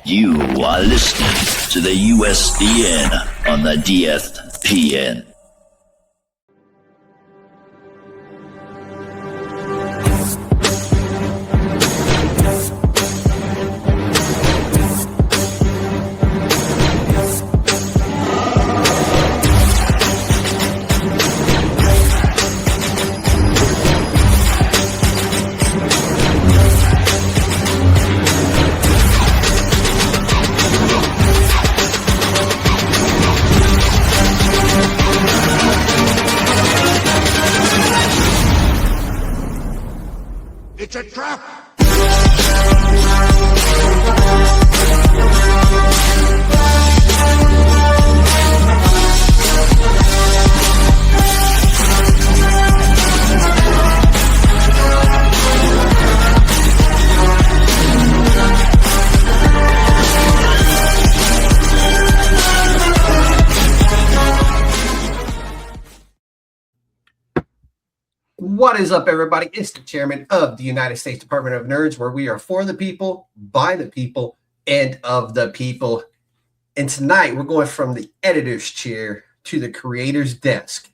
You are listening to the USDN on the DFPN. It's a trap! What is up, everybody? It's the chairman of the United States Department of Nerds, where we are for the people, by the people, and of the people. And tonight, we're going from the editor's chair to the creator's desk.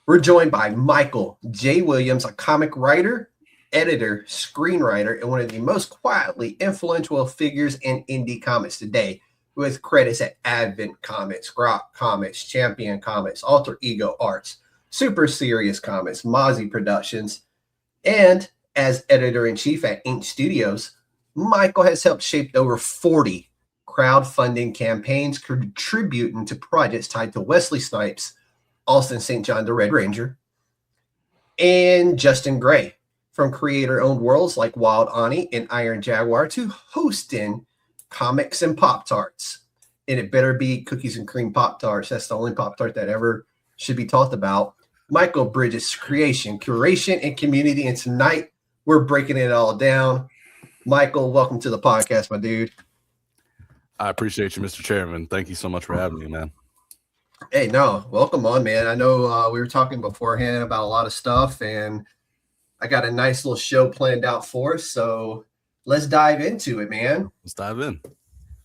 We're joined by Michael J. Williams, a comic writer, editor, screenwriter, and one of the most quietly influential figures in indie comics today, with credits at Advent Comics, Grok Comics, Champion Comics, Alter Ego Arts, Super Serious Comics, Mozzie Productions, and as editor-in-chief at Ink Studios, Michael has helped shape over 40 crowdfunding campaigns contributing to projects tied to Wesley Snipes, Austin St. John the Red Ranger, and Justin Gray, from creator-owned worlds like Wild Ani and Iron Jaguar to hosting comics and Pop-Tarts. And it better be cookies and cream Pop-Tarts. That's the only Pop-Tart that ever should be talked about. Michael bridges creation, curation, and community. And tonight, we're breaking it all down. Michael, welcome to the podcast, my dude. I appreciate you, Mr. Chairman. Thank you so much for having me, man. Hey, no, welcome on, man. I know we were talking beforehand about a lot of stuff, and I got a nice little show planned out for us. So let's dive into it, man. Let's dive in.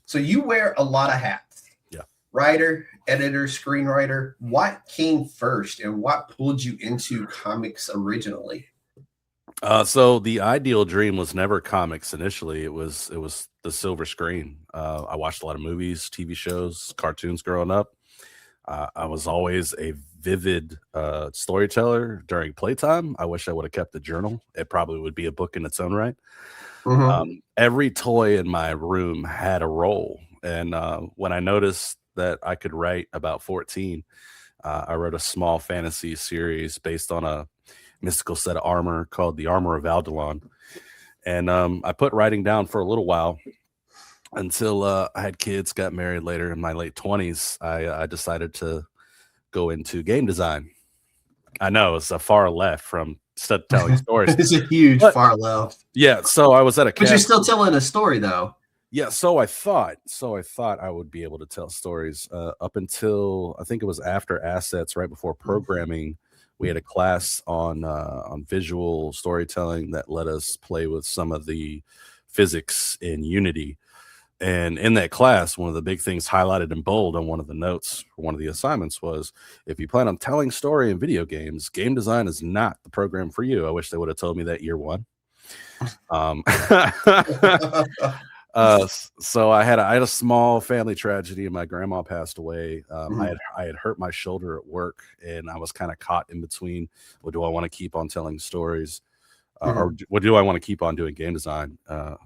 So you wear a lot of hats. Yeah. Writer, editor, screenwriter. What came first and what pulled you into comics originally? So the ideal dream was never comics initially. It was the silver screen. I watched a lot of movies, TV shows, cartoons growing up. I was always a vivid storyteller during playtime. I wish I would have kept the journal. It probably would be a book in its own right. Mm-hmm. Every toy in my room had a role. And when I noticed that I could write about 14, I wrote a small fantasy series based on a mystical set of armor called the Armor of Aldelon. And I put writing down for a little while until I had kids, got married later in my late 20s. I decided to go into game design. I know it's a far left from telling stories. It's a huge far left. Yeah. So I was at a But you're still telling a story, though. Yeah, so I thought I would be able to tell stories up until I think it was after Assets, right before programming. We had a class on visual storytelling that let us play with some of the physics in Unity. And in that class, one of the big things highlighted in bold on one of the notes for one of the assignments was, if you plan on telling story in video games, game design is not the program for you. I wish they would have told me that year one. So I had a small family tragedy, and my grandma passed away. I had hurt my shoulder at work, and I was kind of caught in between. Well, do I want to keep on telling stories, or what do I want to keep on doing game design,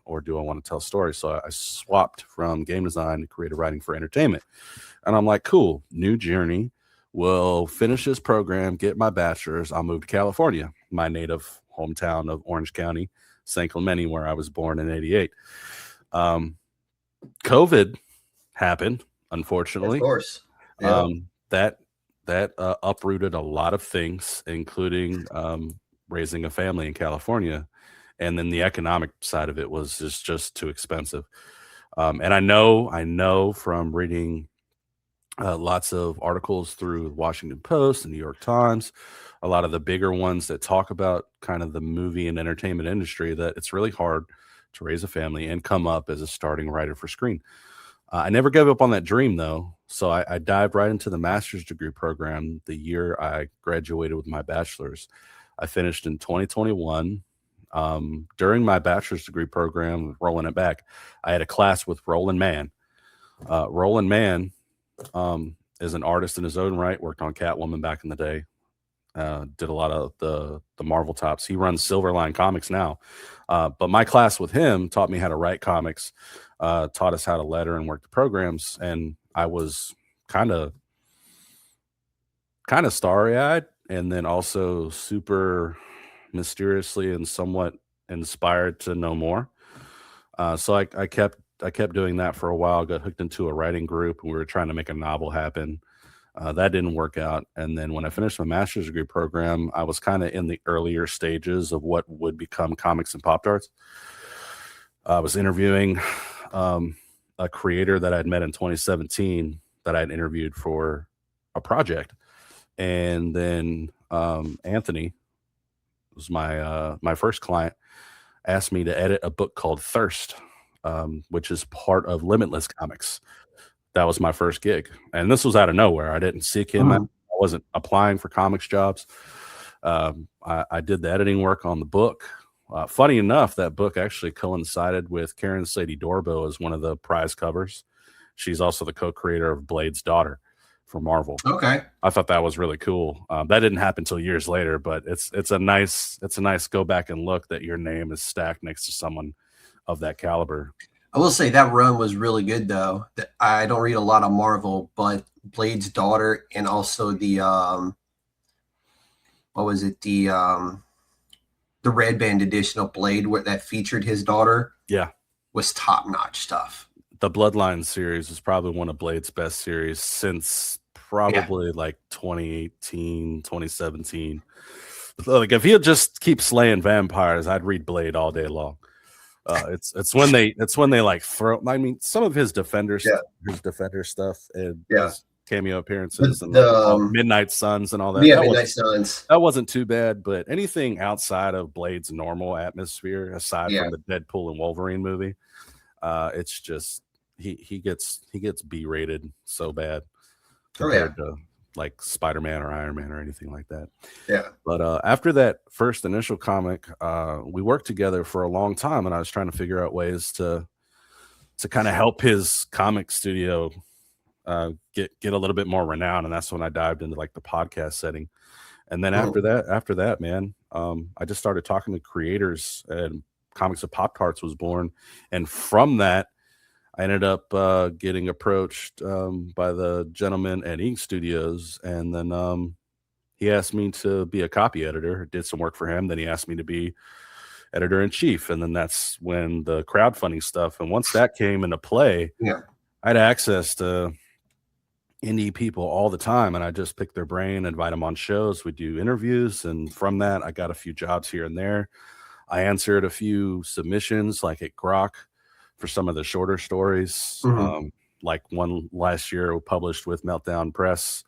or do I want to tell stories? So I swapped from game design to creative writing for entertainment, and I'm like, cool, new journey. We'll finish this program, get my bachelor's. I'll move to California, my native hometown of Orange County, San Clemente, where I was born in '88. COVID happened, unfortunately. Of course. Yeah. That uprooted a lot of things, including raising a family in California. And then the economic side of it was just too expensive. And I know from reading lots of articles through the Washington Post and New York Times, a lot of the bigger ones that talk about kind of the movie and entertainment industry, that it's really hard to raise a family and come up as a starting writer for screen. I never gave up on that dream, though. So I dived right into the master's degree program the year I graduated with my bachelor's. I finished in 2021. During my bachelor's degree program, rolling it back, I had a class with Roland Mann. Roland Mann is an artist in his own right, worked on Catwoman back in the day, did a lot of the Marvel tops. He runs Silverline Comics now. But my class with him taught me how to write comics, taught us how to letter and work the programs. And I was kind of starry-eyed, and then also super mysteriously and somewhat inspired to know more. So I kept doing that for a while, got hooked into a writing group, and we were trying to make a novel happen. That didn't work out. And then when I finished my master's degree program, I was kind of in the earlier stages of what would become Comics and Pop-Tarts. I was interviewing a creator that I'd met in 2017 that I'd interviewed for a project. And then Anthony was my first client, asked me to edit a book called Thirst, which is part of Limitless Comics. That was my first gig. And this was out of nowhere. I didn't seek him out. I wasn't applying for comics jobs. I did the editing work on the book. Funny enough, that book actually coincided with Karen Sadie Dorbo as one of the prize covers. She's also the co-creator of Blade's daughter for Marvel. Okay. I thought that was really cool. That didn't happen until years later, but it's a nice go back and look that your name is stacked next to someone of that caliber. I will say that run was really good, though. I don't read a lot of Marvel, but Blade's daughter and also the what was it, the Red Band edition of Blade that featured his daughter. Yeah, was top-notch stuff. The Bloodline series is probably one of Blade's best series since probably like 2018, 2017. Like if he'll just keep slaying vampires, I'd read Blade all day long. It's when they like throw. I mean, some of his Defender stuff and his cameo appearances and Midnight Suns and all that. Yeah, Midnight Suns. That wasn't too bad, but anything outside of Blade's normal atmosphere, aside from the Deadpool and Wolverine movie, it's just he gets B-rated so bad compared to like Spider-Man or Iron Man or anything like that. Yeah. But after that first initial comic, we worked together for a long time, and I was trying to figure out ways to kind of help his comic studio get a little bit more renowned. And that's when I dived into like the podcast setting. And then after that, man, I just started talking to creators, and Comics of Pop-Tarts was born. And from that, I ended up getting approached by the gentleman at Ink Studios, and then he asked me to be a copy editor. Did some work for him. Then he asked me to be editor-in-chief, and then that's when the crowdfunding stuff. And once that came into play, I had access to indie people all the time, and I just pick their brain, invite them on shows. We do interviews, and from that, I got a few jobs here and there. I answered a few submissions, like at Grok, for some of the shorter stories. Like one last year we published with Meltdown Press.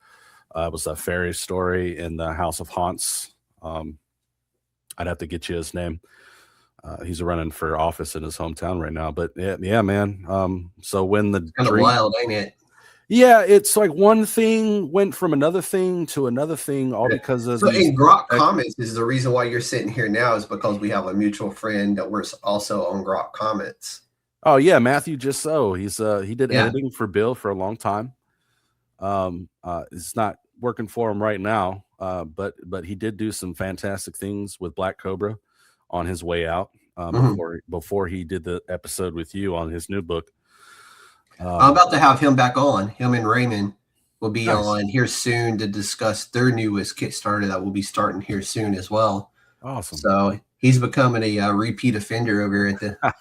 It was a fairy story in the House of Haunts. I'd have to get you his name. He's running for office in his hometown right now. But yeah, man. So when the kind of wild, ain't it? Yeah, it's like one thing went from another thing to another thing, all because of. So in Grok Comments is the reason why you're sitting here now, is because we have a mutual friend that works also on Grok Comments. Oh yeah, Matthew Gisso. He did editing for Bill for a long time. It's not working for him right now, but he did do some fantastic things with Black Cobra on his way out before he did the episode with you on his new book. I'm about to have him back on. Him and Raymond will be on here soon to discuss their newest Kickstarter that will be starting here soon as well. Awesome. So he's becoming a repeat offender over here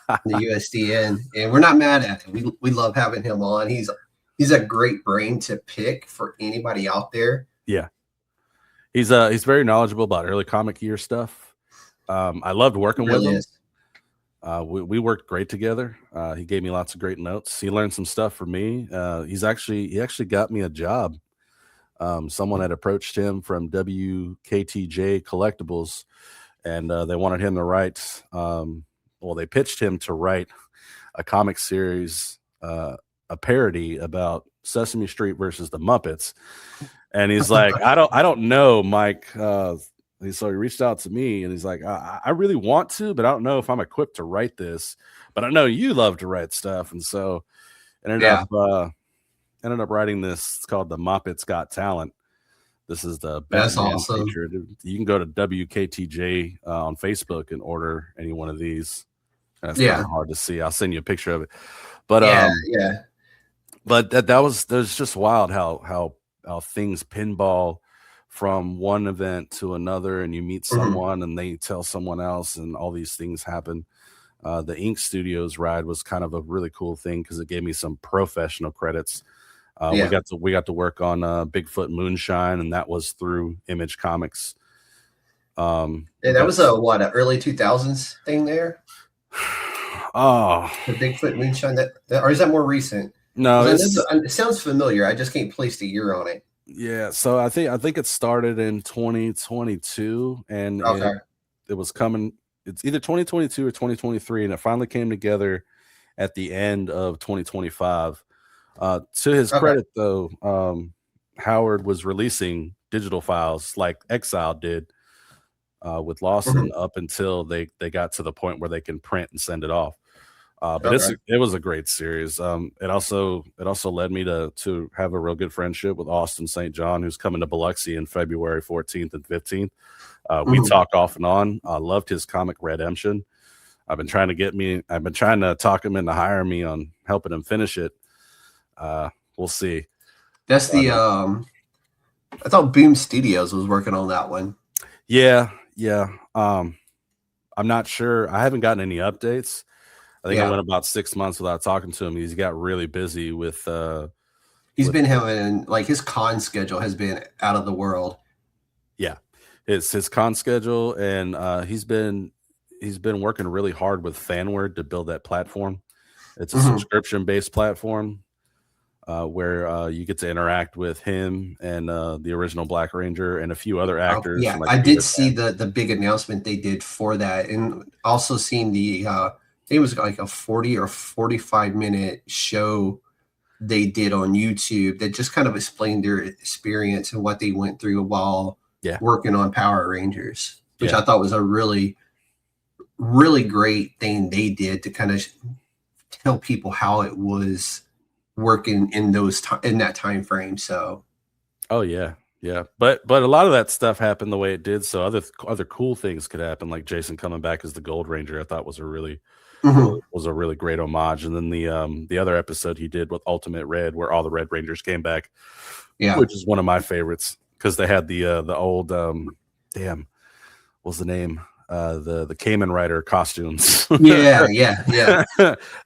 at the USDN, and we're not mad at him. We love having him on. He's a great brain to pick for anybody out there. Yeah, he's very knowledgeable about early comic year stuff. I loved working with him. We worked great together. He gave me lots of great notes. He learned some stuff from me. He actually got me a job. Someone had approached him from WKTJ Collectibles, and they wanted him to write they pitched him to write a comic series, a parody about Sesame Street versus the Muppets. And he's like, I don't know, Mike. So he reached out to me and he's like, I really want to, but I don't know if I'm equipped to write this, but I know you love to write stuff. And so ended up writing this. It's called The Muppets Got Talent. This is the That's Batman awesome. feature. You can go to WKTJ on Facebook and order any one of these. That's kind of hard to see. I'll send you a picture of it. But but that was just wild how things pinball from one event to another, and you meet someone and they tell someone else, and all these things happen. The Ink Studios ride was kind of a really cool thing because it gave me some professional credits. We got to work on Bigfoot Moonshine, and that was through Image Comics. And that was an early 2000s thing there. Oh, the Bigfoot Moonshine, or is that more recent? No, it sounds familiar. I just can't place the year on it. Yeah, so I think it started in 2022, and it was coming. It's either 2022 or 2023, and it finally came together at the end of 2025. To his credit, though, Howard was releasing digital files like Exile did with Lawson up until they got to the point where they can print and send it off. But it was a great series. It also led me to have a real good friendship with Austin St. John, who's coming to Biloxi in February 14th and 15th. We talk off and on. I loved his comic Redemption. I've been trying to talk him into hiring me on helping him finish it. We'll see. That's the I thought Boom Studios was working on that one. Yeah. I'm not sure. I haven't gotten any updates. I think I went about 6 months without talking to him. He's got really busy with he's been having, like, his con schedule has been out of the world. Yeah. It's his con schedule, and he's been working really hard with Fanword to build that platform. It's a subscription-based platform where you get to interact with him and the original Black Ranger and a few other actors. I did see the big announcement they did for that, and also seen the it was like a 40 or 45 minute show they did on YouTube that just kind of explained their experience and what they went through while working on Power Rangers, which I thought was a really, really great thing they did to kind of tell people how it was working in that time frame. So, but a lot of that stuff happened the way it did, so other cool things could happen, like Jason coming back as the Gold Ranger. I thought was a really great homage. And then the other episode he did with Ultimate Red, where all the Red Rangers came back, which is one of my favorites because they had the old what was the name, the Kamen Rider costumes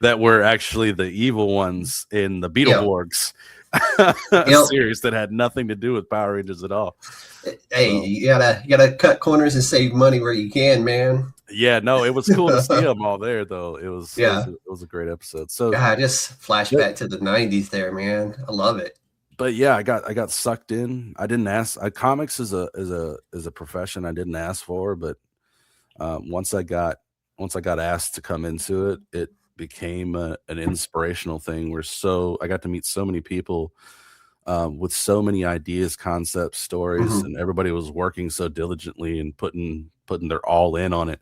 that were actually the evil ones in the Beetleborgs series that had nothing to do with Power Rangers at all. Hey, you gotta cut corners and save money where you can, man. Yeah, no, it was cool to see them all there, though. It was a great episode. So I just flashback to the 90s there, man. I love it. But yeah, I got sucked in. I didn't ask. Comics is a profession I didn't ask for, but once I got asked to come into it, it became an inspirational thing. I got to meet so many people with so many ideas, concepts, stories, and everybody was working so diligently and putting their all in on it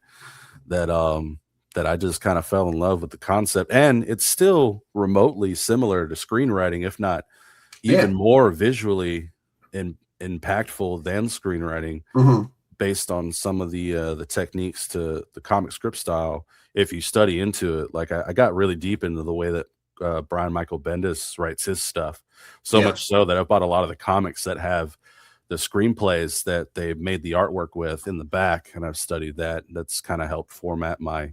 that I just kind of fell in love with the concept. And it's still remotely similar to screenwriting, if not even more visually impactful than screenwriting, based on some of the techniques to the comic script style. If you study into it, like I got really deep into the way that Brian Michael Bendis writes his stuff, so much so that I've bought a lot of the comics that have the screenplays that they made the artwork with in the back, and I've studied that. That's kind of helped format my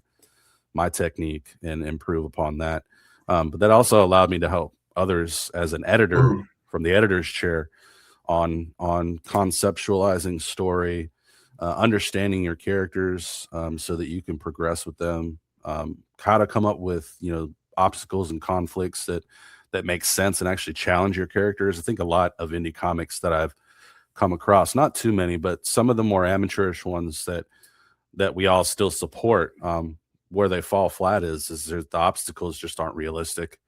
technique and improve upon that. But that also allowed me to help others as an editor from the editor's chair on conceptualizing story, understanding your characters so that you can progress with them, how to come up with obstacles and conflicts that make sense and actually challenge your characters. I think a lot of indie comics that I've come across, not too many, but some of the more amateurish ones that we all still support, where they fall flat is the obstacles just aren't realistic,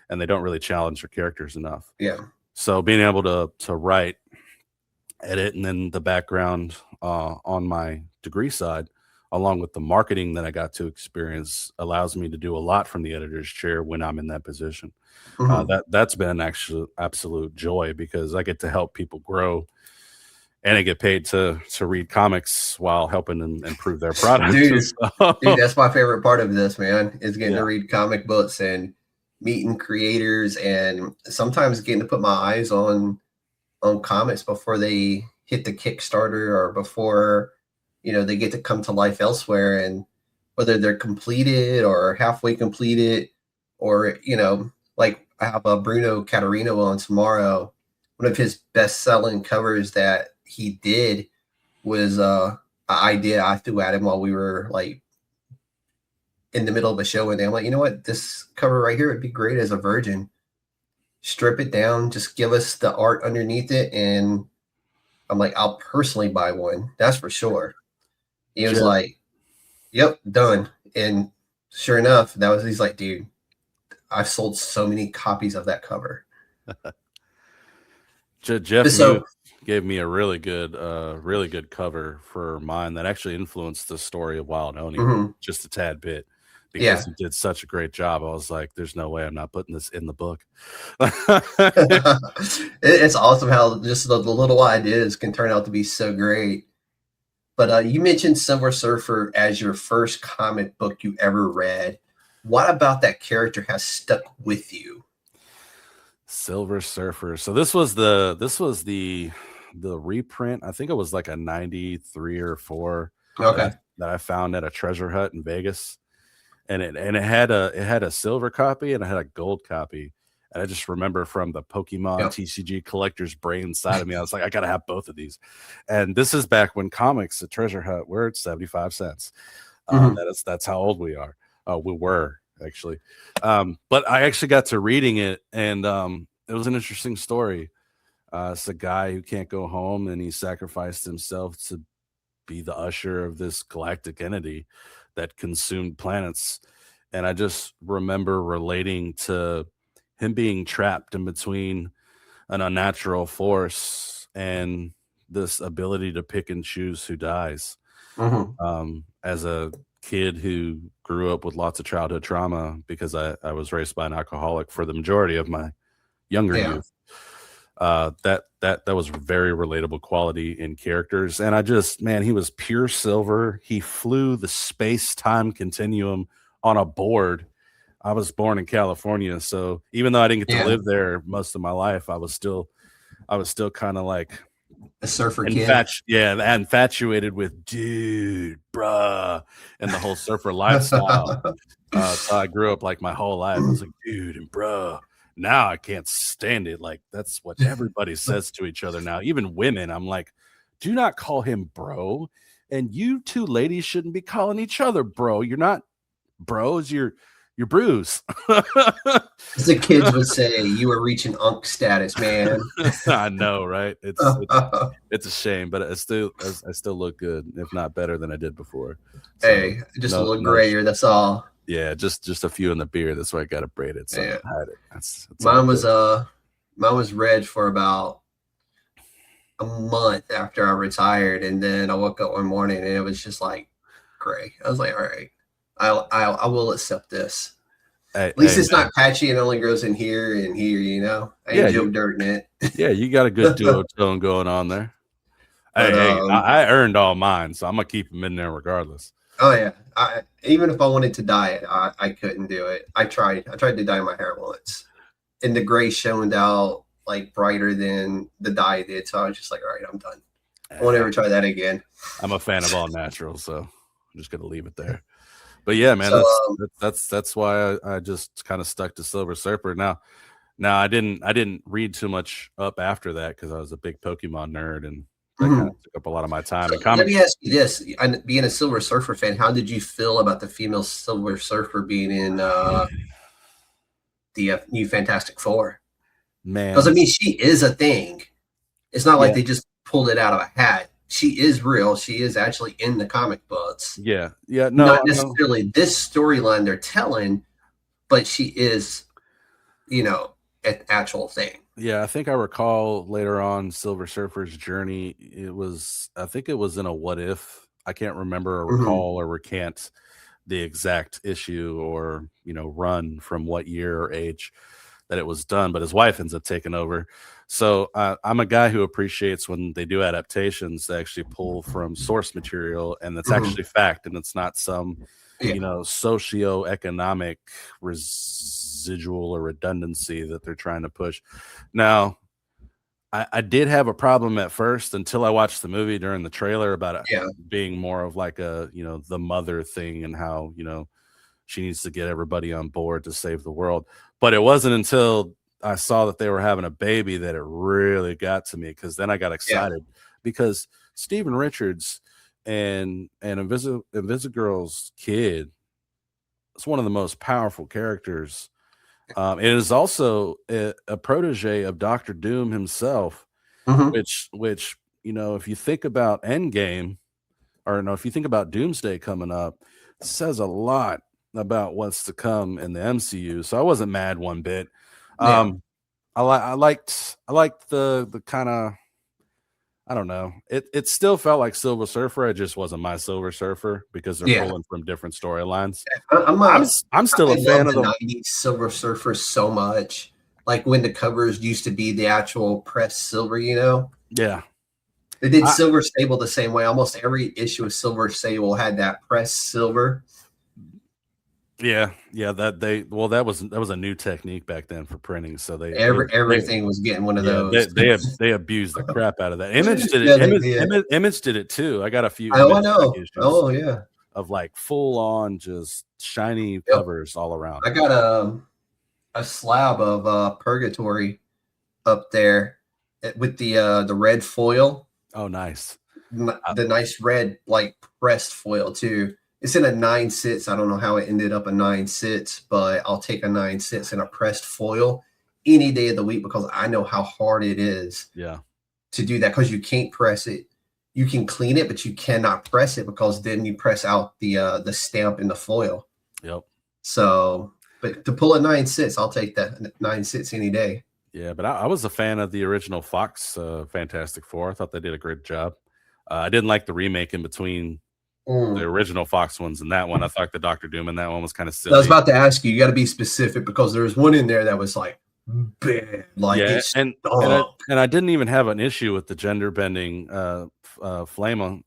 and they don't really challenge their characters enough. Yeah. So being able to write, edit, and then the background on my degree side, along with the marketing that I got to experience, allows me to do a lot from the editor's chair when I'm in that position. That's been actually absolute joy, because I get to help people grow, and I get paid to read comics while helping them improve their product. Dude, that's my favorite part of this, man, is getting to read comic books and meeting creators, and sometimes getting to put my eyes on comics before they hit the Kickstarter, or before, they get to come to life elsewhere, and whether they're completed or halfway completed, or, like I have a Bruno Catarino on tomorrow. One of his best-selling covers that he did was an idea I threw at him while we were like in the middle of a show, and I'm like, you know what, this cover right here would be great as a Virgin. Strip it down, just give us the art underneath it, and I'm like, I'll personally buy one, that's for sure. He was like, yep, done. And sure enough, he's like, dude, I've sold so many copies of that cover. Jeff gave me a really good cover for mine that actually influenced the story of Wild Oni just a tad bit, because he did such a great job. I was like, there's no way I'm not putting this in the book. It's awesome how just the little ideas can turn out to be so great. But you mentioned Silver Surfer as your first comic book you ever read. What about that character has stuck with you? Silver Surfer. So this was the reprint. I think it was like a 93 or 4 that I found at a treasure hut in Vegas. And it had a silver copy and it had a gold copy. And I just remember from the Pokemon TCG collector's brain side of me, I was like, I gotta have both of these. And this is back when comics at Treasure Hut were at 75 cents. That's how old we are. We were actually. But I actually got to reading it, and it was an interesting story. It's a guy who can't go home, and he sacrificed himself to be the usher of this galactic entity that consumed planets. And I just remember relating to him being trapped in between an unnatural force and this ability to pick and choose who dies. As a kid who grew up with lots of childhood trauma, because I was raised by an alcoholic for the majority of my younger youth, that was very relatable quality in characters. And he was pure silver. He flew the space-time continuum on a board. I was born in California, so even though I didn't get to live there most of my life, I was still kind of like a surfer kid. Infatuated with dude, bruh, and the whole surfer lifestyle. So I grew up like my whole life. I was like, dude and bruh. Now I can't stand it. Like, that's what everybody says to each other now. Even women, I'm like, do not call him bro. And you two ladies shouldn't be calling each other bro. You're not bros. You're Bruce. As the kids would say, you were reaching unk status, man. I know, right? It's a shame, but I still look good, if not better than I did before. So, hey, just a little grayer. That's all. Yeah, just a few in the beard. That's why I got it braided. So I had it. That's mine was red for about a month after I retired, and then I woke up one morning and it was just like gray. I was like, all right, I will accept this. At least it's not patchy and only grows in here and here, I ain't Joe Dirt in it. Yeah, you got a good duo tone going on there. I earned all mine, so I'm gonna keep them in there regardless. Oh yeah, even if I wanted to dye it, I couldn't do it. I tried to dye my hair once, and the gray shone out like brighter than the dye did. So I was just like, all right, I'm done. I won't ever try that again. I'm a fan of all natural, so I'm just gonna leave it there. But yeah, man, that's why I just kind of stuck to Silver Surfer. Now I didn't read too much up after that because I was a big Pokemon nerd, and that kind of took up a lot of my time. So let me ask you this: being a Silver Surfer fan, how did you feel about the female Silver Surfer being in the new Fantastic Four? Man, because I mean, she is a thing. It's not like they just pulled it out of a hat. she is real. She is actually in the comic books. Yeah. No, not necessarily this storyline they're telling, but she is, an actual thing. Yeah, I think I recall later on Silver Surfer's journey. I think it was in a What If. I can't remember or recall or recant the exact issue or run from what year or age that it was done, but his wife ends up taking over. So I'm a guy who appreciates when they do adaptations, they actually pull from source material and that's actually fact, and it's not some socioeconomic residual or redundancy that they're trying to push. Now, I did have a problem at first until I watched the movie during the trailer about it being more of like a, the mother thing and how, she needs to get everybody on board to save the world. But it wasn't until I saw that they were having a baby that it really got to me, because then I got excited because Steven Richards and Invisigirl's kid is one of the most powerful characters. It is also a protege of Dr. Doom himself, which if you think about Endgame, or no, if you think about Doomsday coming up, it says a lot about what's to come in the MCU. So I wasn't mad one bit. I liked the kind of, I don't know. It still felt like Silver Surfer. It just wasn't my Silver Surfer because they're pulling from different storylines. I'm still a fan of the 90s Silver Surfer so much. Like when the covers used to be the actual pressed silver, Yeah. They did Silver Sable the same way. Almost every issue of Silver Sable had that pressed silver. Yeah, that was a new technique back then for printing. So everything was getting one of those. They abused the crap out of that. Image did it. Image did it too. I got a few. I know. Oh yeah. Of like full on just shiny covers all around. I got a slab of Purgatory up there with the red foil. Oh, nice. The nice red like pressed foil too. It's in a 9/6. I don't know how it ended up a 9/6, but I'll take a 9/6 in a pressed foil any day of the week because I know how hard it is to do that, because you can't press it. You can clean it, but you cannot press it because then you press out the stamp in the foil. Yep. So, but to pull a 9/6, I'll take that 9/6 any day. Yeah, but I was a fan of the original Fox Fantastic Four. I thought they did a great job. I didn't like the remake in between the original Fox ones and that one. I thought the Dr. Doom and that one was kind of silly. I was about to ask you. You got to be specific because there was one in there that was like bad, like and I didn't even have an issue with the gender bending Flame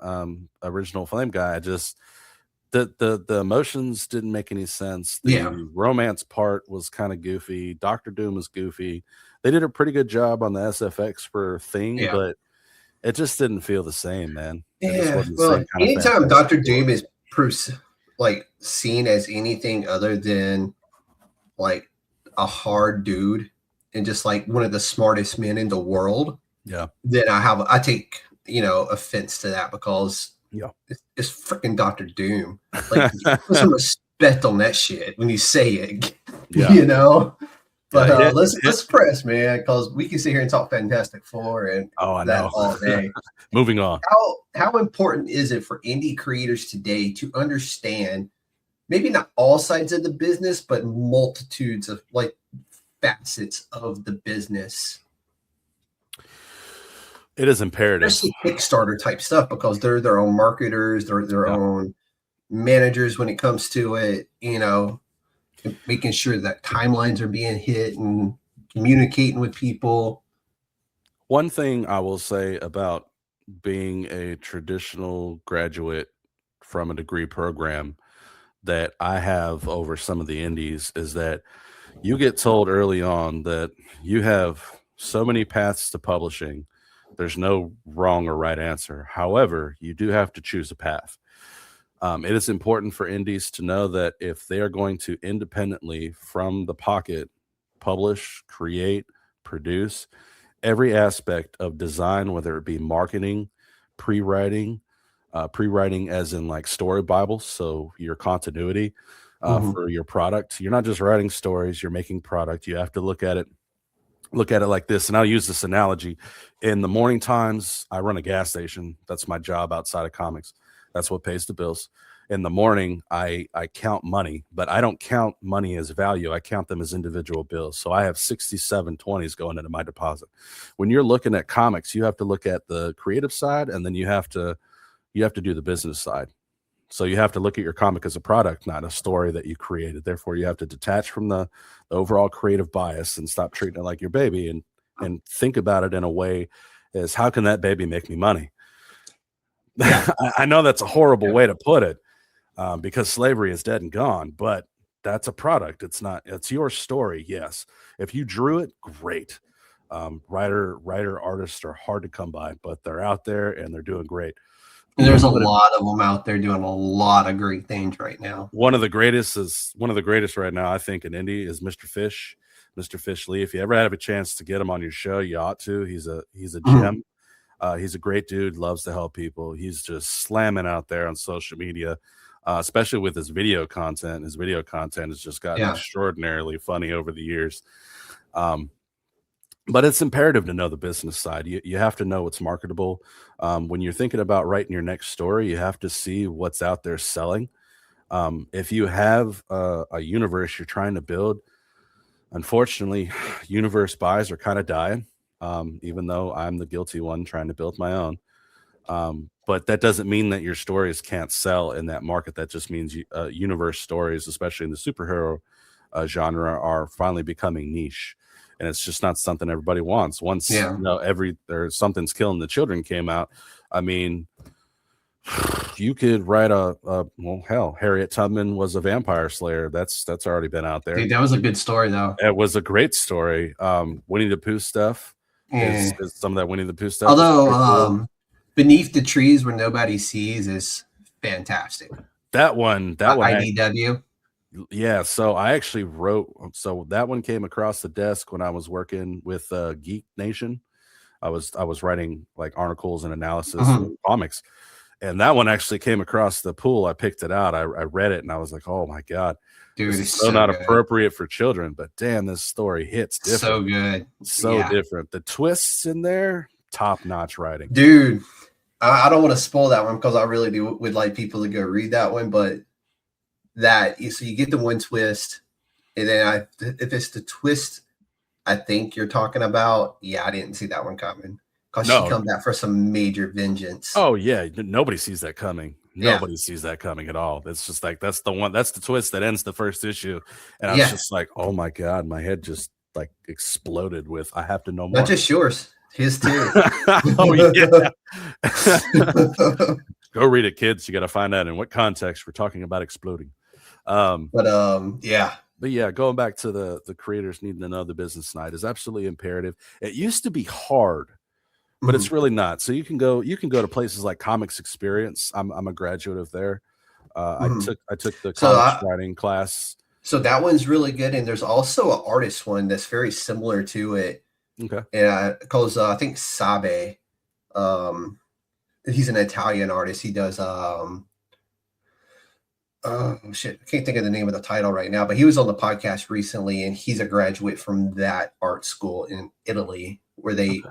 original Flame guy. I just the emotions didn't make any sense. The romance part was kind of goofy. Dr. Doom was goofy. They did a pretty good job on the SFX for Thing, but it just didn't feel the same, man. Yeah, well, anytime Dr. Doom is like seen as anything other than like a hard dude and just like one of the smartest men in the world, then I take offense to that because it's freaking Dr. Doom. Like put some respect on that shit when you say it, But let's press, man, because we can sit here and talk Fantastic Four and that all day. Moving on. How important is it for indie creators today to understand maybe not all sides of the business, but multitudes of like facets of the business? It is imperative. Especially Kickstarter type stuff, because they're their own marketers, they're their own managers when it comes to it, making sure that timelines are being hit and communicating with people. One thing I will say about being a traditional graduate from a degree program that I have over some of the indies is that you get told early on that you have so many paths to publishing. There's no wrong or right answer. However, you do have to choose a path. It is important for indies to know that if they are going to independently from the pocket publish, create, produce, every aspect of design, whether it be marketing, pre-writing as in like story Bibles, so your continuity for your product. You're not just writing stories, you're making product. You have to look at it look at it like this, and I'll use this analogy. In the morning times, I run a gas station. That's my job outside of comics. That's what pays the bills. In the morning, I count money, but I don't count money as value. I count them as individual bills. So I have 67 20s going into my deposit. When you're looking at comics, you have to look at the creative side, and then you have to do the business side. So you have to look at your comic as a product, not a story that you created. Therefore, you have to detach from the overall creative bias and stop treating it like your baby, and think about it in a way as, how can that baby make me money? Yeah. I know that's a horrible way to put it, because slavery is dead and gone, but that's a product. It's your story. Yes. If you drew it, great. Writer artists are hard to come by, but they're out there and they're doing great. And there's a lot of them out there doing a lot of great things right now. One of the greatest right now, I think, in indie is Mr. Fish Lee. If you ever have a chance to get him on your show, you ought to. He's a gem. He's a great dude, loves to help people. He's just slamming out there on social media, especially with his video content. His video content has just gotten extraordinarily funny over the years. But it's imperative to know the business side. You have to know what's marketable. When you're thinking about writing your next story, you have to see what's out there selling. If you have a universe you're trying to build, unfortunately, universe buys are kind of dying, even though I'm the guilty one trying to build my own. But that doesn't mean that your stories can't sell in that market. That just means universe stories, especially in the superhero genre, are finally becoming niche. And it's just not something everybody wants. Once Something's Killing the Children came out, I mean, you could write Harriet Tubman was a vampire slayer. That's already been out there. Dude, that was a good story, though. It was a great story. Winnie the Pooh stuff is some of that Winnie the Pooh stuff. Although Beneath the Trees Where Nobody Sees is fantastic. That one IDW. Yeah, so I actually wrote. So that one came across the desk when I was working with Geek Nation. I was writing like articles and analysis of comics, and that one actually came across the pool. I picked it out. I read it, and I was like, "Oh my god, dude, this is so not good. Appropriate for children." But damn, this story hits different. So good, so different. The twists in there, top notch writing, dude. I don't want to spoil that one because I really would like people to go read that one, but. So you get the one twist, and then if it's the twist I think you're talking about, I didn't see that one coming because she comes out for some major vengeance. Oh yeah, nobody sees that coming. Nobody sees that coming at all. It's just like that's the twist that ends the first issue, and I was just like, oh my god, my head just like exploded with I have to know more. Not just yours, his too. Oh yeah. Go read it, kids. You got to find out in what context we're talking about exploding. But yeah, going back to the creators needing to know the business side is absolutely imperative. It used to be hard, but it's really not. So you can go to places like Comics Experience. I'm a graduate of there. I took the comics writing class. So that one's really good, and there's also an artist one that's very similar to it. Okay. Yeah, because I think Sabe, he's an Italian artist. He does I can't think of the name of the title right now, but he was on the podcast recently, and he's a graduate from that art school in Italy, where they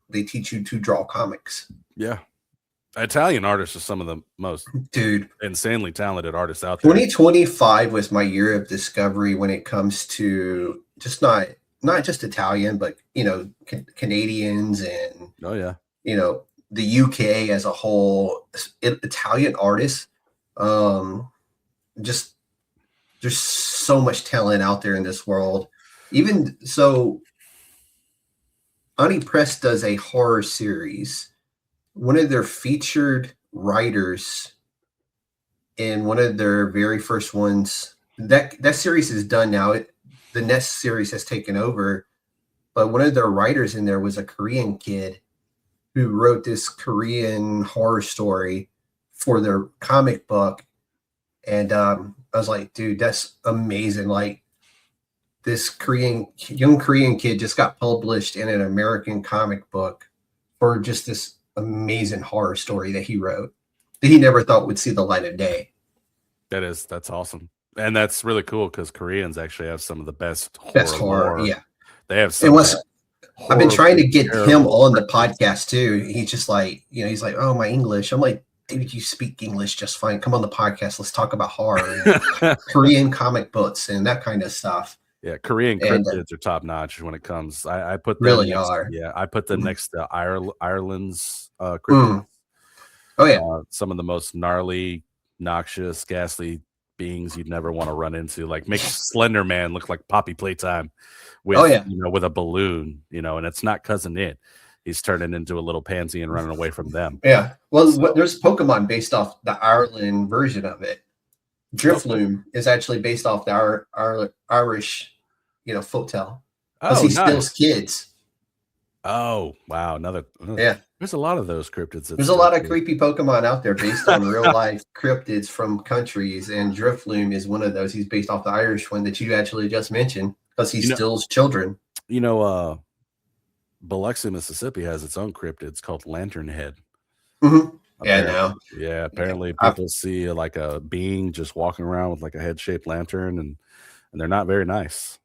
they teach you to draw comics. Yeah. Italian artists are some of the most insanely talented artists out there. 2025 was my year of discovery when it comes to just not just Italian, but Canadians and the UK as a whole. Italian artists. Just there's so much talent out there in this world. Even so, Ani Press does a horror series. One of their featured writers in one of their very first ones, that series is done now. The next series has taken over, but one of their writers in there was a Korean kid who wrote this Korean horror story for their comic book. And I was like, dude, that's amazing. Like, this young Korean kid just got published in an American comic book for just this amazing horror story that he wrote that he never thought would see the light of day. That's awesome. And that's really cool because Koreans actually have some of the best horror. Yeah. They have It some. was. I've been trying to get him on the cryptids. podcast too. He's just like, he's like, oh, my English. I'm like, dude, you speak English just fine. Come on the podcast. Let's talk about horror, Korean comic books, and that kind of stuff. Yeah, Korean And cryptids are top notch when it comes. I put them really next, are. yeah, I put them next to Ireland's cryptids. Mm. Oh yeah. Some of the most gnarly, noxious, ghastly beings you'd never want to run into. Like makes Slender Man look like Poppy Playtime with Oh yeah. with a balloon, and it's not Cousin It. He's turning into a little pansy and running away from them. Yeah. Well, there's Pokemon based off the Ireland version of it. Drifloon is actually based off the Irish, folktale. Because Oh, he nice. steals kids. Oh, wow. Yeah. There's a lot of those cryptids. There's a lot of creepy Pokemon out there based on real life cryptids from countries, and Drifloon is one of those. He's based off the Irish one that you actually just mentioned because he steals children. Biloxi, Mississippi has its own cryptid. It's called Lantern Head. Mm-hmm. Yeah, no. Yeah, apparently people see like a being just walking around with like a head-shaped lantern, and they're not very nice.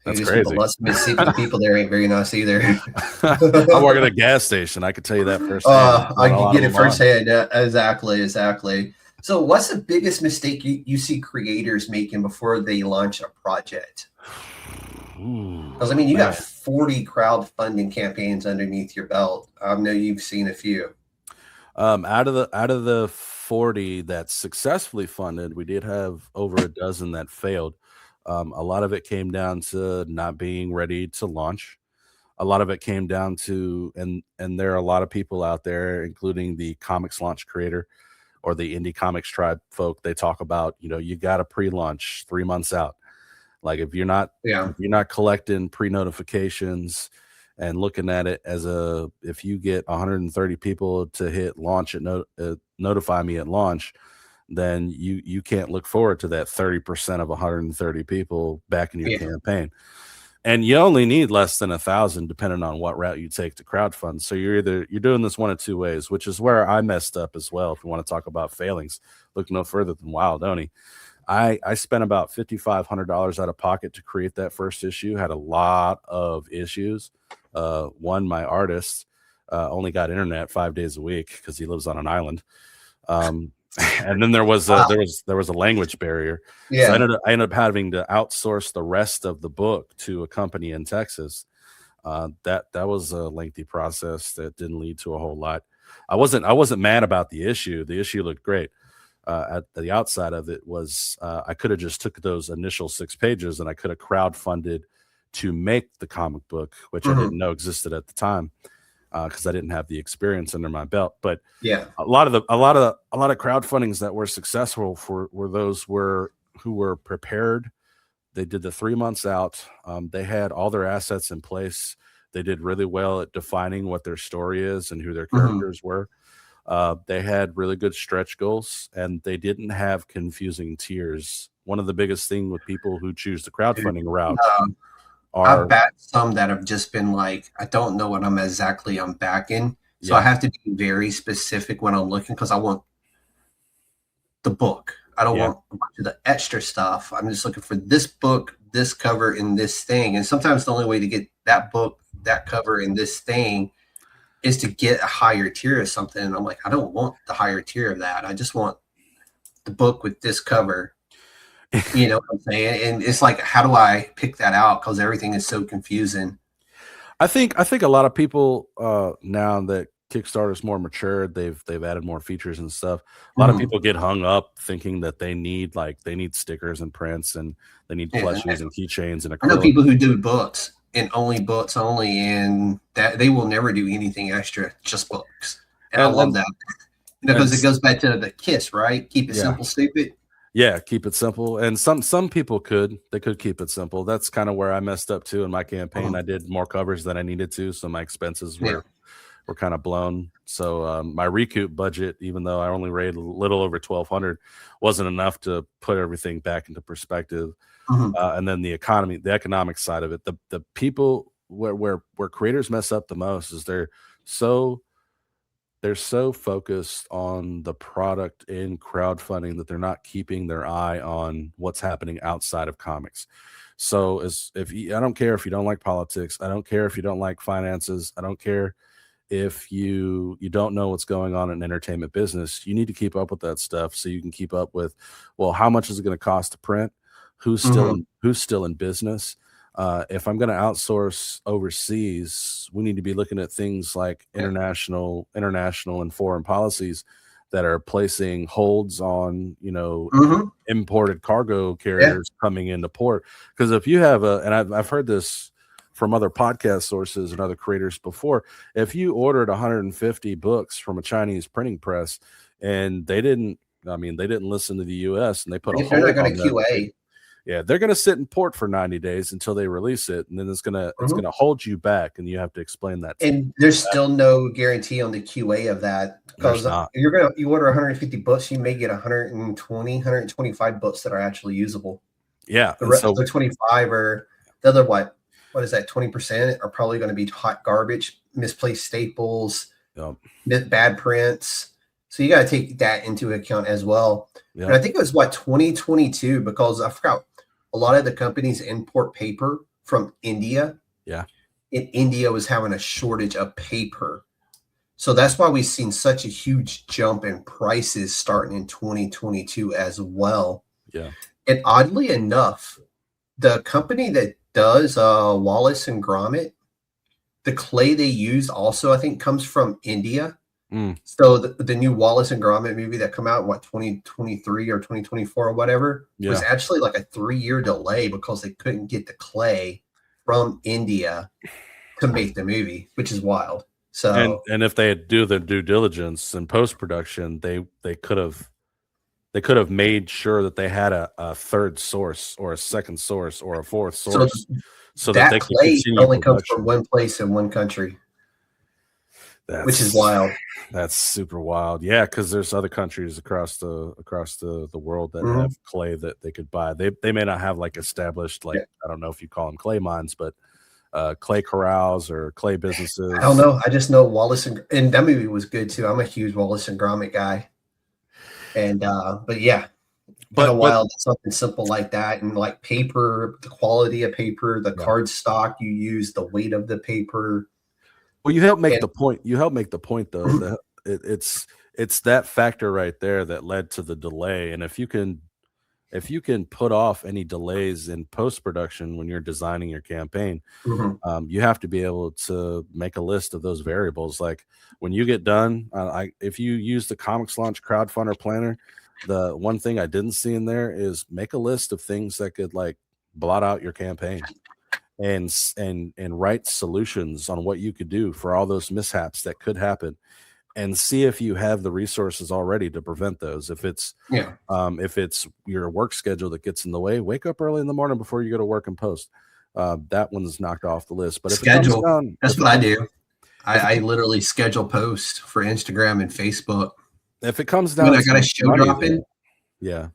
That's crazy. Mississippi people there ain't very nice either. I work at a gas station. I could tell you that firsthand. I can get it firsthand. Exactly. So what's the biggest mistake you see creators making before they launch a project? Because you got 40 crowdfunding campaigns underneath your belt. I know you've seen a few. Out of the 40 that successfully funded, we did have over a dozen that failed. A lot of it came down to not being ready to launch. A lot of it came down to, and there are a lot of people out there, including the Comics Launch Creator or the Indie Comics Tribe folk. They talk about, you got to pre-launch 3 months out. Like if you're not collecting pre-notifications and looking at it as if you get 130 people to hit launch at notify me at launch, then you can't look forward to that 30% of 130 people backing your campaign. And you only need less than 1,000 depending on what route you take to crowdfund. So you're doing this one of two ways, which is where I messed up as well. If you want to talk about failings, look no further than Wild Oni. I spent about $5,500 out of pocket to create that first issue. Had a lot of issues. One, my artist only got internet 5 days a week because he lives on an island. And then there was a language barrier. Yeah. So I ended up having to outsource the rest of the book to a company in Texas. That was a lengthy process that didn't lead to a whole lot. I wasn't mad about the issue. The issue looked great. At the outside of it was I could have just took those initial 6 pages and I could have crowdfunded to make the comic book, which I didn't know existed at the time because I didn't have the experience under my belt. But yeah, a lot of crowdfundings that were successful were those who were prepared. They did the 3 months out. They had all their assets in place. They did really well at defining what their story is and who their characters were. They had really good stretch goals, and they didn't have confusing tiers. One of the biggest things with people who choose the crowdfunding route I've backed some that have just been like, I don't know what I'm backing. So I have to be very specific when I'm looking because I want the book. I don't want a bunch of the extra stuff. I'm just looking for this book, this cover, and this thing. And sometimes the only way to get that book, that cover, and this thing is to get a higher tier of something. And I'm like, I don't want the higher tier of that. I just want the book with this cover. You know what I'm saying? And it's like, how do I pick that out? Because everything is so confusing. I think a lot of people now that Kickstarter is more mature, they've added more features and stuff. A lot of people get hung up thinking that they need stickers and prints and they need plushies and keychains and acrylic. I know people who do books and books only, and that they will never do anything extra, just books. And I love that because it goes back to the KISS, right? Keep it simple, stupid. Yeah, keep it simple. And some people could keep it simple. That's kind of where I messed up too in my campaign. I did more covers than I needed to, so my expenses were kind of blown. So my recoup budget, even though I only raised a little over $1,200, wasn't enough to put everything back into perspective. And then the economic side of it, the people where creators mess up the most is they're so they're so focused on the product in crowdfunding that they're not keeping their eye on what's happening outside of comics. So I don't care if you don't like politics, I don't care if you don't like finances, I don't care if you don't know what's going on in entertainment business. You need to keep up with that stuff so you can keep up with, well, how much is it going to cost to print? Who's still in business? If I'm going to outsource overseas, we need to be looking at things like international and foreign policies that are placing holds on, imported cargo carriers coming into port. Because if you have and I've heard this from other podcast sources and other creators before, if you ordered 150 books from a Chinese printing press and they didn't listen to the U.S. and they put a hold they're not going on to them, QA. yeah, they're going to sit in port for 90 days until they release it, and then it's going to hold you back, and you have to explain that. And there's still no guarantee on the QA of that, because you order 150 books, you may get 125 books that are actually usable. Yeah, the rest of the 25 are the other what is that 20% are probably going to be hot garbage, misplaced staples, bad prints. So you got to take that into account as well. Yep. And I think it was 2022, because I forgot, a lot of the companies import paper from India. Yeah. And India was having a shortage of paper. So that's why we've seen such a huge jump in prices starting in 2022 as well. Yeah. And oddly enough, the company that does Wallace and Gromit, the clay they used also, I think, comes from India. So the new Wallace and Gromit movie that come out in 2023 or 2024 or whatever was actually like a 3-year delay because they couldn't get the clay from India to make the movie, which is wild. So and if they had do their due diligence in post production, they could have made sure that they had a third source or a second source or a fourth source, so that they could continue only comes from one place in one country. Which is wild. That's super wild. Yeah, because there's other countries across the world that have clay that they could buy. They may not have like established, I don't know if you call them clay mines, but clay corrals or clay businesses. I don't know. I just know Wallace and that movie was good too. I'm a huge Wallace and Gromit guy. And but yeah, wild something simple like that, and like paper, the quality of paper, the card stock you use, the weight of the paper. Well, you help make the point. You help make the point, though, that it's that factor right there that led to the delay. And if you can put off any delays in post production when you're designing your campaign, you have to be able to make a list of those variables. Like when you get done, if you use the Comics Launch Crowdfunder Planner, the one thing I didn't see in there is make a list of things that could like blot out your campaign. And write solutions on what you could do for all those mishaps that could happen, and see if you have the resources already to prevent those. If it's your work schedule that gets in the way, wake up early in the morning before you go to work and post. That one's knocked off the list. But if schedule, that's what I do. I literally schedule posts for Instagram and Facebook. If it comes down, I got a show dropping. Yeah,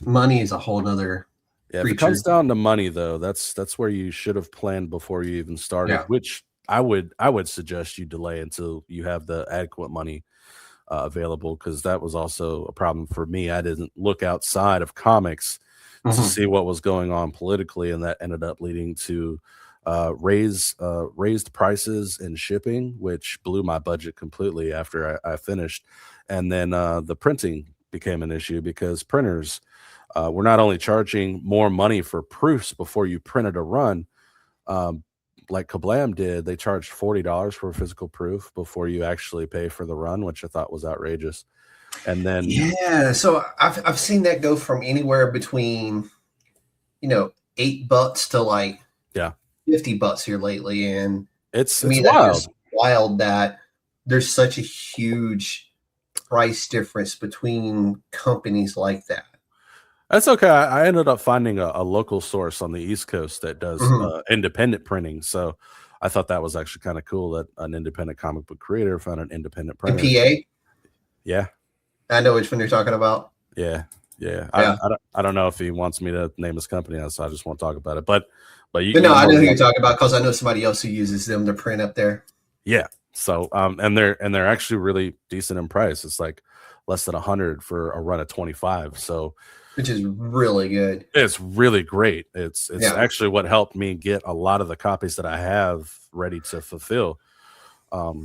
money is a whole nother. Yeah, if it comes down to money, though, that's where you should have planned before you even started. Which I would suggest you delay until you have the adequate money available, because that was also a problem for me. I didn't look outside of comics to see what was going on politically, and that ended up leading to raised prices in shipping, which blew my budget completely after I finished. And then the printing became an issue because printers. We're not only charging more money for proofs before you printed a run, like Kablam did. They charged $40 for a physical proof before you actually pay for the run, which I thought was outrageous. And then so I've seen that go from anywhere between $8 to like $50 here lately, and it's wild. It's wild that there's such a huge price difference between companies like that. That's okay. I ended up finding a local source on the East Coast that does independent printing. So I thought that was actually kind of cool that an independent comic book creator found an independent printer. PA? Yeah. I know which one you're talking about. Yeah. I don't know if he wants me to name his company, so I just won't talk about it. But I know who you're talking about because I know somebody else who uses them to print up there. Yeah. So and they're actually really decent in price. It's like less than 100 for a run of 25. So which is really good. it's really great. It's Yeah. actually what helped me get a lot of the copies that I have ready to fulfill.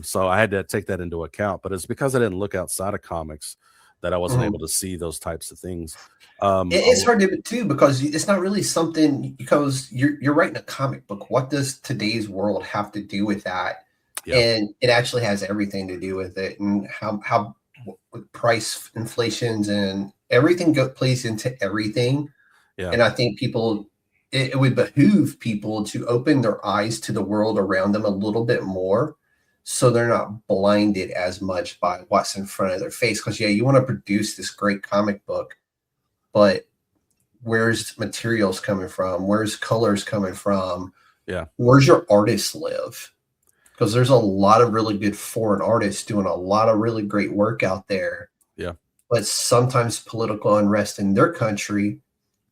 So I had to take that into account, but it's because I didn't look outside of comics that I wasn't able to see those types of things. It's hard to too, because it's not really something, because you're writing a comic book. What does today's world have to do with that? Yeah. And it actually has everything to do with it, and how price inflations and everything plays into everything. Yeah. And I think it would behoove people to open their eyes to the world around them a little bit more, so they're not blinded as much by what's in front of their face. Because you want to produce this great comic book, but where's materials coming from? Where's colors coming from? Yeah. Where's your artists live? Because there's a lot of really good foreign artists doing a lot of really great work out there. Yeah. But sometimes political unrest in their country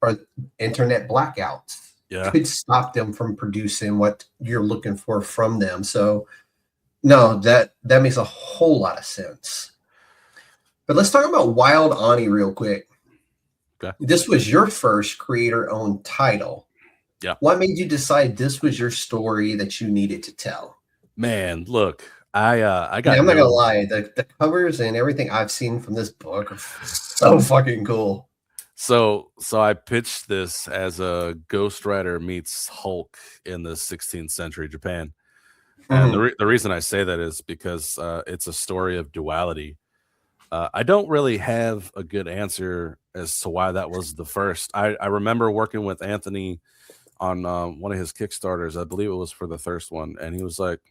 or internet blackouts could stop them from producing what you're looking for from them. So no, that makes a whole lot of sense. But let's talk about Wild Ani real quick. Okay. This was your first creator-owned title. Yeah. What made you decide this was your story that you needed to tell? Man, look, I got. I'm not gonna lie, the covers and everything I've seen from this book are so fucking cool. So I pitched this as a ghostwriter meets Hulk in the 16th century Japan. And the reason I say that is because it's a story of duality. I don't really have a good answer as to why that was the first. I remember working with Anthony on one of his Kickstarters. I believe it was for the first one. And he was like,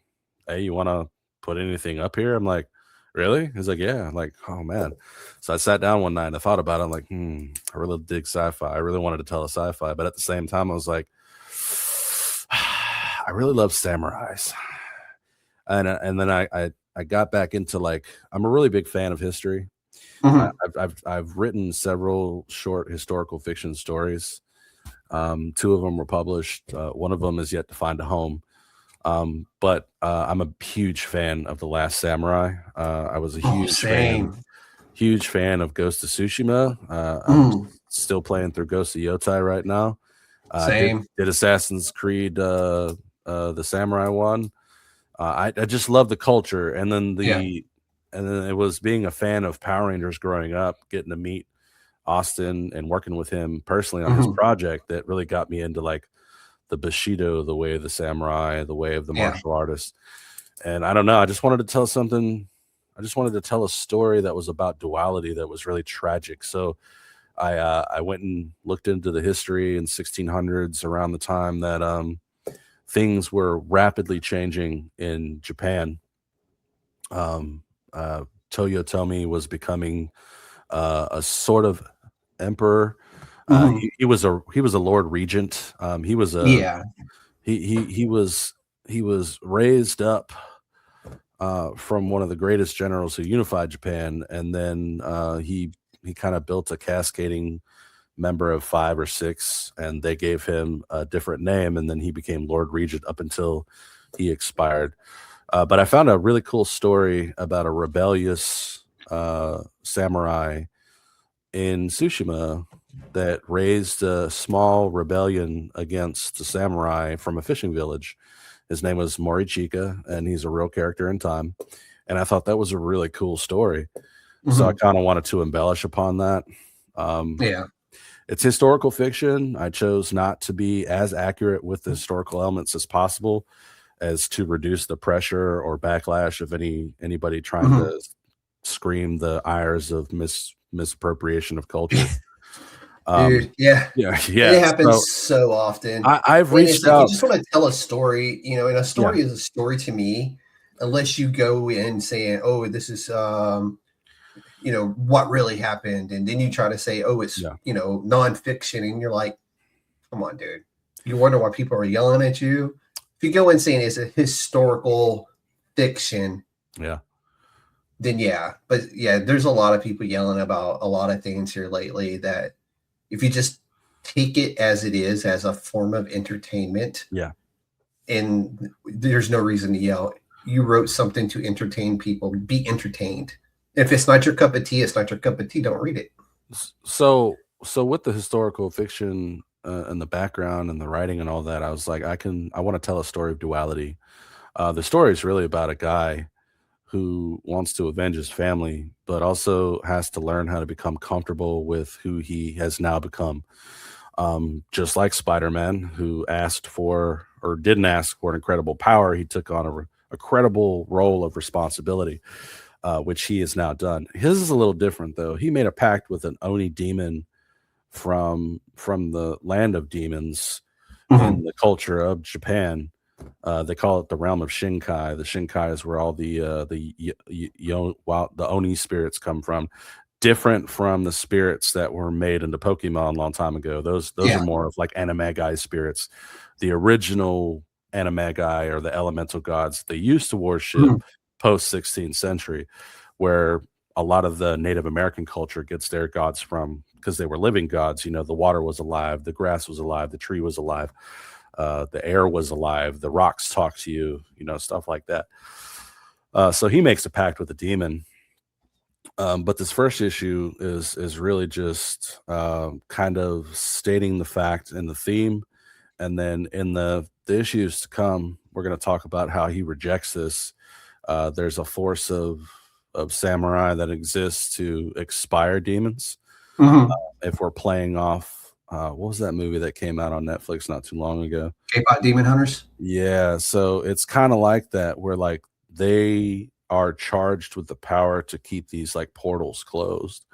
hey, you want to put anything up here? I'm like, really? He's like, yeah. I'm like, oh, man. So I sat down one night and I thought about it. I'm like, I really dig sci-fi. I really wanted to tell a sci-fi. But at the same time, I was like, I really love samurais. And then I got back into, like, I'm a really big fan of history. I've written several short historical fiction stories. 2 of them were published. One of them is yet to find a home. But I'm a huge fan of The Last Samurai. I was a huge fan of Ghost of Tsushima. I'm still playing through Ghost of Yotai right now. Did Assassin's Creed the Samurai one. I just love the culture, and then it was being a fan of Power Rangers growing up, getting to meet Austin and working with him personally on his project that really got me into, like, the Bushido, the way of the samurai, the way of the martial artist. And I don't know, I just wanted to tell something. I just wanted to tell a story that was about duality that was really tragic. So I went and looked into the history in 1600s, around the time that things were rapidly changing in Japan. Toyotomi was becoming a sort of emperor. He was a Lord Regent. He was raised up from one of the greatest generals who unified Japan, and then he kind of built a cascading member of 5 or 6, and they gave him a different name, and then he became Lord Regent up until he expired. But I found a really cool story about a rebellious samurai in Tsushima that raised a small rebellion against the samurai from a fishing village. His name was Morichika, and he's a real character in time. And I thought that was a really cool story. So I kind of wanted to embellish upon that. It's historical fiction. I chose not to be as accurate with the historical elements as possible, as to reduce the pressure or backlash of anybody trying to scream the ires of misappropriation of culture. Dude, it happens so often. I've reached out. You just want to tell a story, and a story is a story to me, unless you go in saying, "Oh, this is what really happened," and then you try to say, "Oh, it's nonfiction," and you're like, "Come on, dude." You wonder why people are yelling at you. If you go in saying it's a historical fiction, then there's a lot of people yelling about a lot of things here lately that, if you just take it as it is, as a form of entertainment, and there's no reason to yell. you wrote something to entertain people. Be entertained. If it's not your cup of tea, it's not your cup of tea. Don't read it. So with the historical fiction and the background and the writing and all that, I was like, I want to tell a story of duality. The story is really about a guy who wants to avenge his family, but also has to learn how to become comfortable with who he has now become. Just like Spider-Man, who asked for, or didn't ask for, an incredible power, he took on a credible role of responsibility, which he has now done. His is a little different, though. He made a pact with an Oni demon from the land of demons in the culture of Japan. They call it the realm of Shinkai. The Shinkai is where all the Oni spirits come from. Different from the spirits that were made into Pokemon a long time ago. Those are more of like Animagai spirits. The original Animagai are the elemental gods they used to worship post 16th century, where a lot of the Native American culture gets their gods from, because they were living gods. You know, the water was alive, the grass was alive, the tree was alive. The air was alive, the rocks talk to you, you know, stuff like that. So he makes a pact with the demon. But this first issue is really just kind of stating the fact and the theme. And then in the issues to come, we're going to talk about how he rejects this. There's a force of samurai that exists to expire demons. If we're playing off, what was that movie that came out on Netflix not too long ago? K-pop Demon Hunters. Yeah, so it's kind of like that, where like they are charged with the power to keep these like portals closed.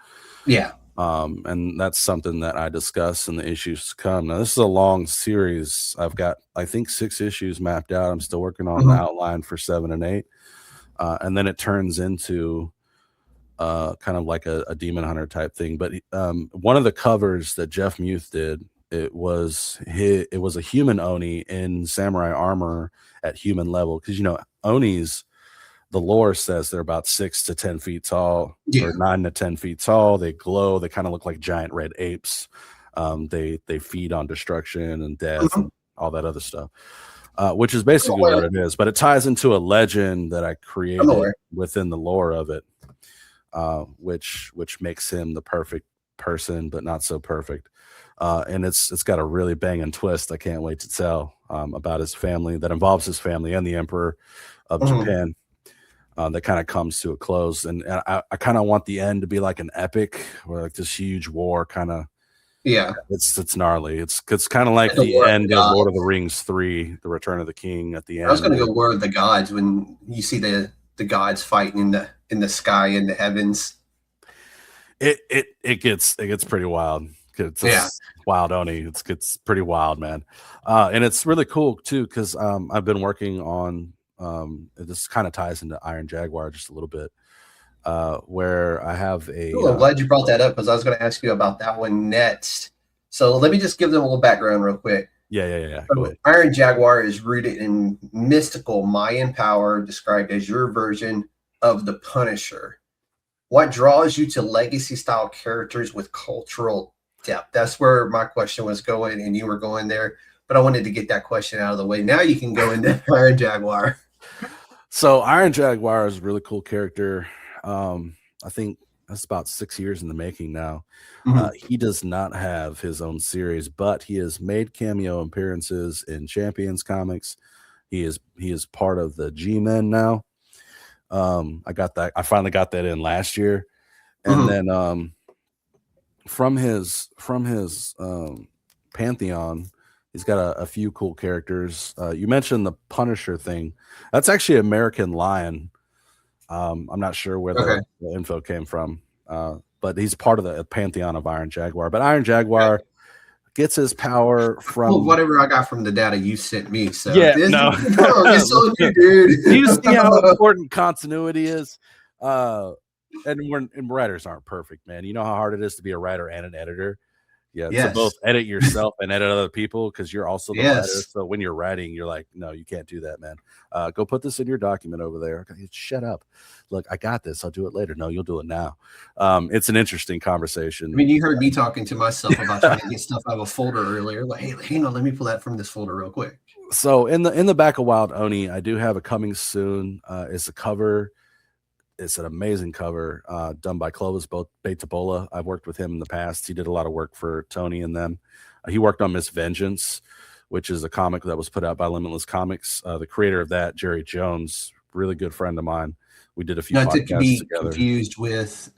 Yeah. And that's something that I discuss in the issues to come. Now, this is a long series. I've got, I think, 6 issues mapped out. I'm still working on the outline for 7 and 8. And then it turns into kind of like a demon hunter type thing. But one of the covers that Jeff Muth did, it was a human Oni in samurai armor at human level, because you know Onis, the lore says they're about 6 to 10 feet tall, or 9 to 10 feet tall. They glow. They kind of look like giant red apes. They feed on destruction and death and all that other stuff, which is basically what it is. But it ties into a legend that I created within the lore of it, which makes him the perfect person, but not so perfect. And it's got a really banging twist. I can't wait to tell about his family, that involves his family and the Emperor of Japan. That kind of comes to a close, and I kind of want the end to be like an epic, where like this huge war kind of, it's gnarly. It's kind of like the end of Lord of the Rings 3, The Return of the King. At the end, I was going to go War of the Gods, when you see the gods fighting in the sky, in the heavens. It gets pretty wild. It's wild Oni. It's pretty wild, man. And it's really cool too, because I've been working on. This kind of ties into Iron Jaguar just a little bit, where I have a. I'm glad you brought that up, because I was going to ask you about that one next. So let me just give them a little background real quick. Yeah. So Iron Jaguar is rooted in mystical Mayan power, described as your version of the Punisher. What draws you to legacy-style characters with cultural depth? That's where my question was going, and you were going there. But I wanted to get that question out of the way. Now you can go into Iron Jaguar. So Iron Jaguar is a really cool character. I think that's about 6 years in the making now. He does not have his own series, but he has made cameo appearances in Champions comics. He is part of the G-Men now. I finally got that in last year. And then from his pantheon, he's got a few cool characters. You mentioned the Punisher thing. That's actually American Lion. I'm not sure where the info came from, but he's part of the pantheon of Iron Jaguar. But Iron Jaguar gets his power from whatever I got from the data you sent me. So it's on you, dude. Do you see how important continuity is? And writers aren't perfect, man. You know how hard it is to be a writer and an editor. To both edit yourself and edit other people, because you're also the writer. So when you're writing, you're like, no, you can't do that, man. Go put this in your document over there. Shut up. Look, I got this. I'll do it later. No, you'll do it now. It's an interesting conversation. I mean, you heard me talking to myself about trying to get stuff out of a folder earlier. Like, hey, let me pull that from this folder real quick. So in the back of Wild Oni, I do have a coming soon. It's a cover. It's an amazing cover done by Clovis Betabola. I've worked with him in the past. He did a lot of work for Tony and them. He worked on Miss Vengeance, which is a comic that was put out by Limitless Comics. The creator of that, Jerry Jones, really good friend of mine. We did a few Not to podcasts be together. confused with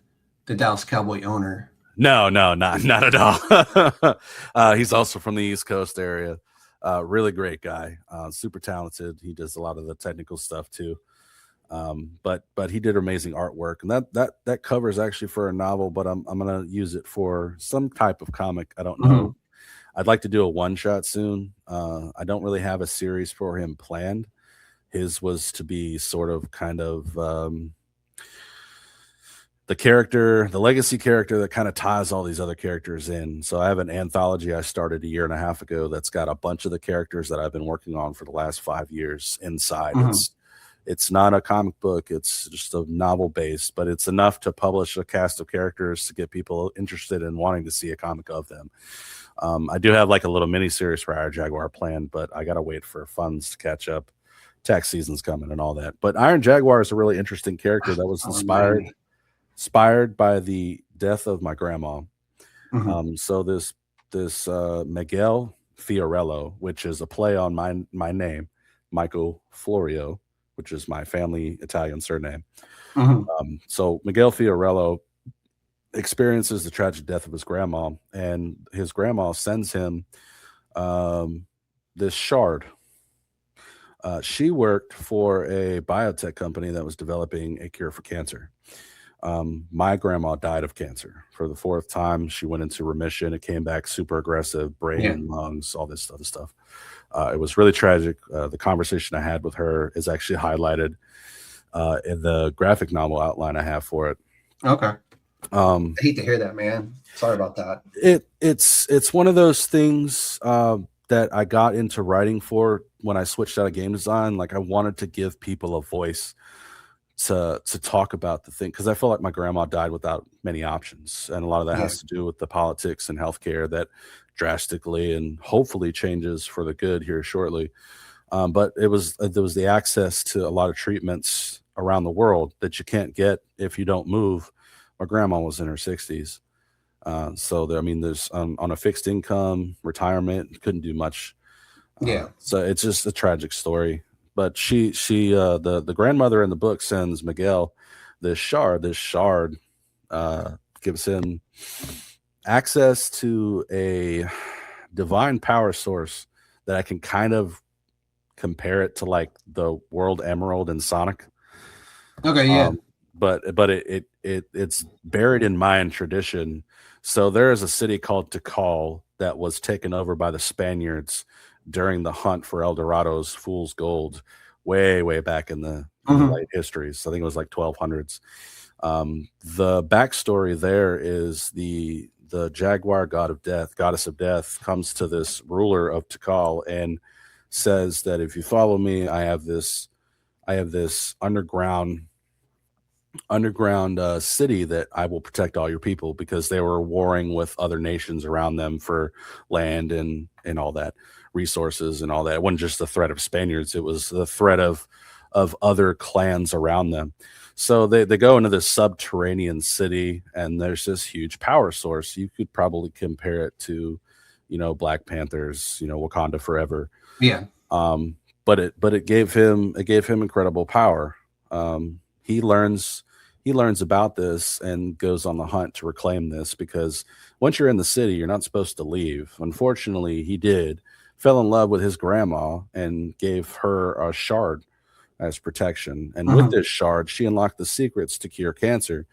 the Dallas Cowboy owner. No, not at all. He's also from the East Coast area. Really great guy. Super talented. He does a lot of the technical stuff too. But he did amazing artwork, and that cover is actually for a novel, but I'm gonna use it for some type of comic. I don't know. I'd like to do a one shot soon. I don't really have a series for him planned. His was to be sort of kind of the legacy character that kind of ties all these other characters in. So I have an anthology I started a year and a half ago that's got a bunch of the characters that I've been working on for the last 5 years inside. It's not a comic book. It's just a novel based, but it's enough to publish a cast of characters to get people interested in wanting to see a comic of them. I do have like a little mini series for Iron Jaguar planned, but I got to wait for funds to catch up. Tax season's coming and all that. But Iron Jaguar is a really interesting character that was inspired by the death of my grandma. So this Miguel Fiorello, which is a play on my name, Michael Florio, which is my family Italian surname. So Miguel Fiorello experiences the tragic death of his grandma, and his grandma sends him this shard. She worked for a biotech company that was developing a cure for cancer. My grandma died of cancer for the 4th time. She went into remission. It came back super aggressive, brain, lungs, all this other stuff. It was really tragic. The conversation I had with her is actually highlighted in the graphic novel outline I have for it. Okay. I hate to hear that, man. Sorry about that. It's one of those things that I got into writing for when I switched out of game design. Like I wanted to give people a voice to talk about the thing, because I feel like my grandma died without many options, and a lot of that has to do with the politics and healthcare that drastically and hopefully changes for the good here shortly. But there was the access to a lot of treatments around the world that you can't get if you don't move. My grandma was in her 60s, so there's on a fixed income, retirement, couldn't do much. So it's just a tragic story. But she the grandmother in the book sends Miguel this shard. This shard gives him access to a divine power source that I can kind of compare it to like the World Emerald in Sonic. Okay, yeah. But it's buried in Mayan tradition. So there is a city called Tikal that was taken over by the Spaniards during the hunt for El Dorado's fool's gold, way back in the late histories. I think it was like 1200s. The backstory there is the Jaguar goddess of death, comes to this ruler of Tikal and says that if you follow me, I have this underground city that I will protect all your people, because they were warring with other nations around them for land and all that, resources and all that. It wasn't just the threat of Spaniards, it was the threat of other clans around them. So they go into this subterranean city, and there's this huge power source. You could probably compare it to, Black Panthers, Wakanda Forever. Yeah. But it gave him incredible power. He learns about this and goes on the hunt to reclaim this, because once you're in the city, you're not supposed to leave. Unfortunately, he fell in love with his grandma and gave her a shard as protection. And with this shard, she unlocked the secrets to cure cancer.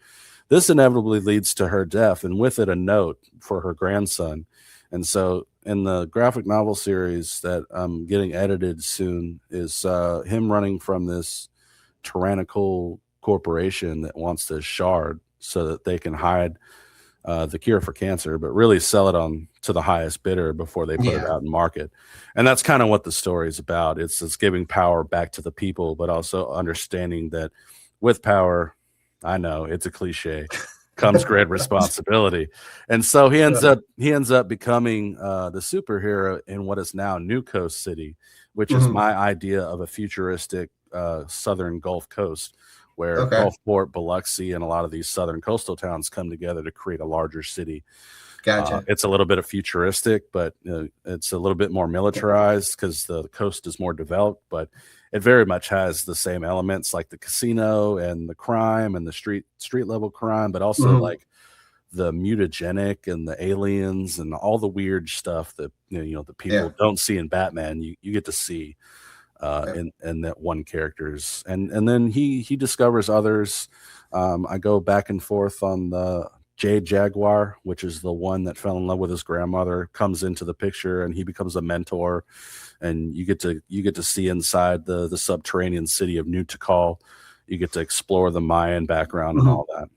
This inevitably leads to her death, and with it a note for her grandson. And so in the graphic novel series that I'm getting edited soon is him running from this tyrannical corporation that wants this shard so that they can hide the cure for cancer, but really sell it on to the highest bidder before they put it out in market. And that's kind of what the story is about. It's giving power back to the people, but also understanding that with power, I know it's a cliche, comes great responsibility. And so he ends up becoming the superhero in what is now New Coast City, which is my idea of a futuristic southern Gulf Coast, where Gulfport, Biloxi, and a lot of these southern coastal towns come together to create a larger city. Gotcha. It's a little bit of futuristic, but it's a little bit more militarized because the coast is more developed, but it very much has the same elements like the casino and the crime and the street level crime, but also like the mutagenic and the aliens and all the weird stuff that the people don't see in Batman. You get to see in that one characters, and then he discovers others. I go back and forth on the Jaguar, which is the one that fell in love with his grandmother, comes into the picture, and he becomes a mentor, and you get to see inside the subterranean city of New Tikal. You get to explore the Mayan background and all that.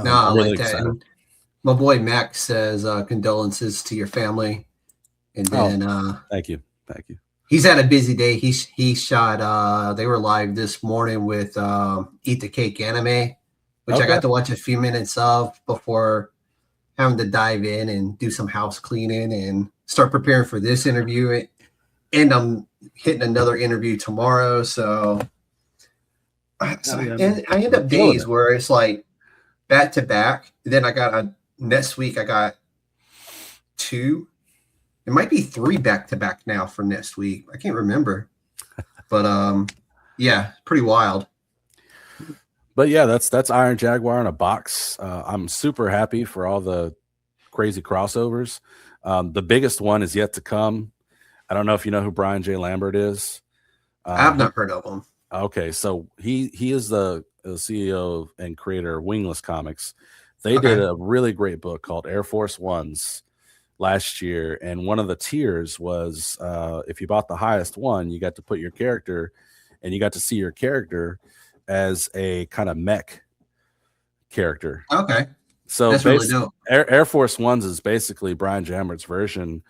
No, I really like that. And my boy Max says condolences to your family, and then thank you. He's had a busy day. He shot. They were live this morning with Eat the Cake Anime, which I got to watch a few minutes of before having to dive in and do some house cleaning and start preparing for this interview. And I'm hitting another interview tomorrow. So I end up days where it's like back to back. Then I got next week, I got 2. It might be 3 back to back now for next week. I can't remember. But yeah, pretty wild. But yeah, that's Iron Jaguar in a box. I'm super happy for all the crazy crossovers. The biggest one is yet to come. I don't know if you know who Brian J. Lambert is. I've not heard of him. Okay, so he is the CEO and creator of Wingless Comics. They did a really great book called Air Force Ones last year, and one of the tiers was if you bought the highest one, you got to put your character, and you got to see your character as a kind of mech character. Okay. So that's really dope. Air Force Ones is basically Brian Jammert's version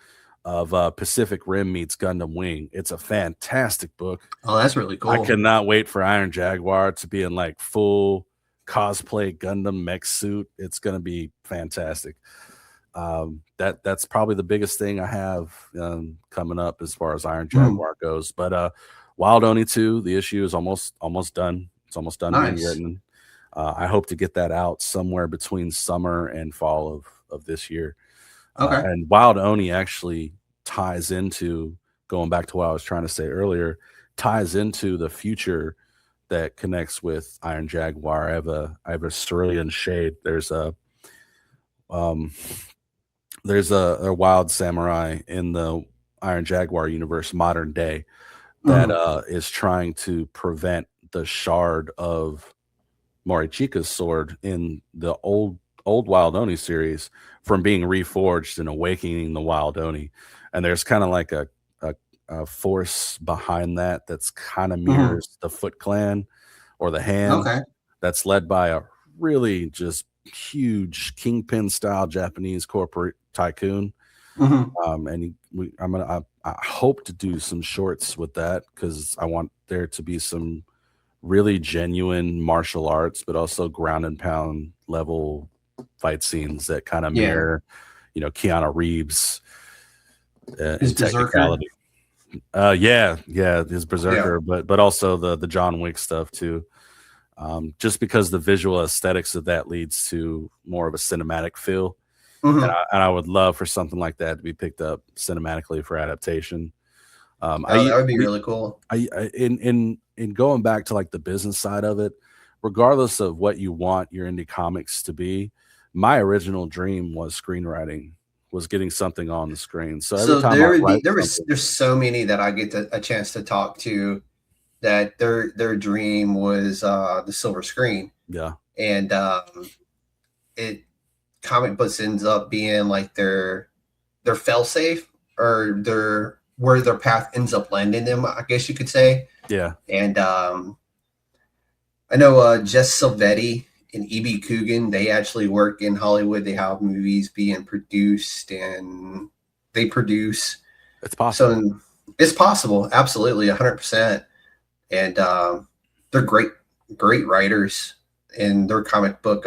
of Pacific Rim meets Gundam Wing. It's a fantastic book. Oh, that's really cool. I cannot wait for Iron Jaguar to be in like full cosplay Gundam mech suit. It's going to be fantastic. That's probably the biggest thing I have coming up as far as Iron Jaguar goes. But Wild Oni 2, the issue is almost done. It's almost done being written. I hope to get that out somewhere between summer and fall of this year. Okay. And Wild Oni actually ties into, going back to what I was trying to say earlier, ties into the future that connects with Iron Jaguar. I have a cerulean shade. There's a wild samurai in the Iron Jaguar universe, modern day, that is trying to prevent the shard of Morichika's sword in the old Wild Oni series from being reforged and awakening the Wild Oni. And there's kind of like a force behind that's kind of mirrors the Foot Clan or the Hand. That's led by a really just huge kingpin style Japanese corporate tycoon. And I hope to do some shorts with that, because I want there to be some really genuine martial arts, but also ground and pound level fight scenes that kind of mirror, Keanu Reeves in technicality. His Berserker, but also the John Wick stuff too. Just because the visual aesthetics of that leads to more of a cinematic feel. And I would love for something like that to be picked up cinematically for adaptation. That would be really cool. In going back to like the business side of it, regardless of what you want your indie comics to be, my original dream was screenwriting, was getting something on the screen. So every time there's so many that I get a chance to talk to that their dream was the silver screen. Yeah. And comic books ends up being like their fail safe, or where their path ends up landing them, I guess you could say. Yeah. And I know Jess Silvetti and E.B. Coogan, they actually work in Hollywood. They have movies being produced, and they produce. It's possible. So it's possible. Absolutely. 100%. And they're great writers, and their comic book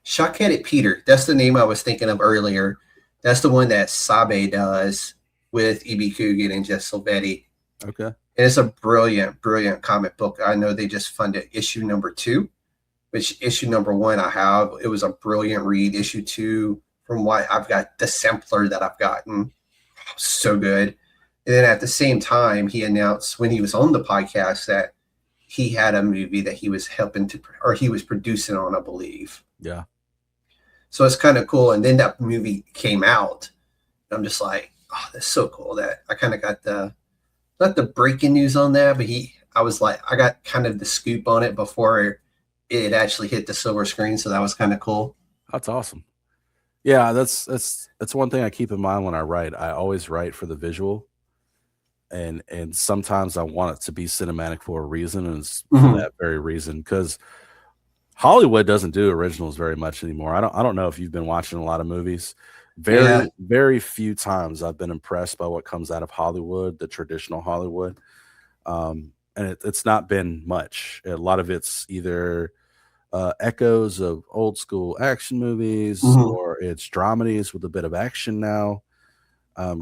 Shock-Headed Peter. That's the name I was thinking of earlier. That's the one that Sabe does with E.B. Coogan and Jeff Silvetti. Okay. And it's a brilliant, brilliant comic book. I know they just funded issue number 2, which issue number 1 I have. It was a brilliant read. Issue 2, from what I've got, the sampler that I've gotten, so good. And then at the same time, he announced when he was on the podcast that he had a movie that he was he was producing on, I believe. Yeah. So it's kind of cool. And then that movie came out. And I'm just like, oh, that's so cool that I kind of got not the breaking news on that, but I got kind of the scoop on it before it actually hit the silver screen. So that was kind of cool. That's awesome. Yeah, that's one thing I keep in mind when I write. I always write for the visual. And sometimes I want it to be cinematic for a reason, and it's for that very reason, because Hollywood doesn't do originals very much anymore. I don't know if you've been watching a lot of movies. Very few times I've been impressed by what comes out of Hollywood, the traditional Hollywood. And it's not been much. A lot of it's either echoes of old school action movies, or it's dramedies with a bit of action now.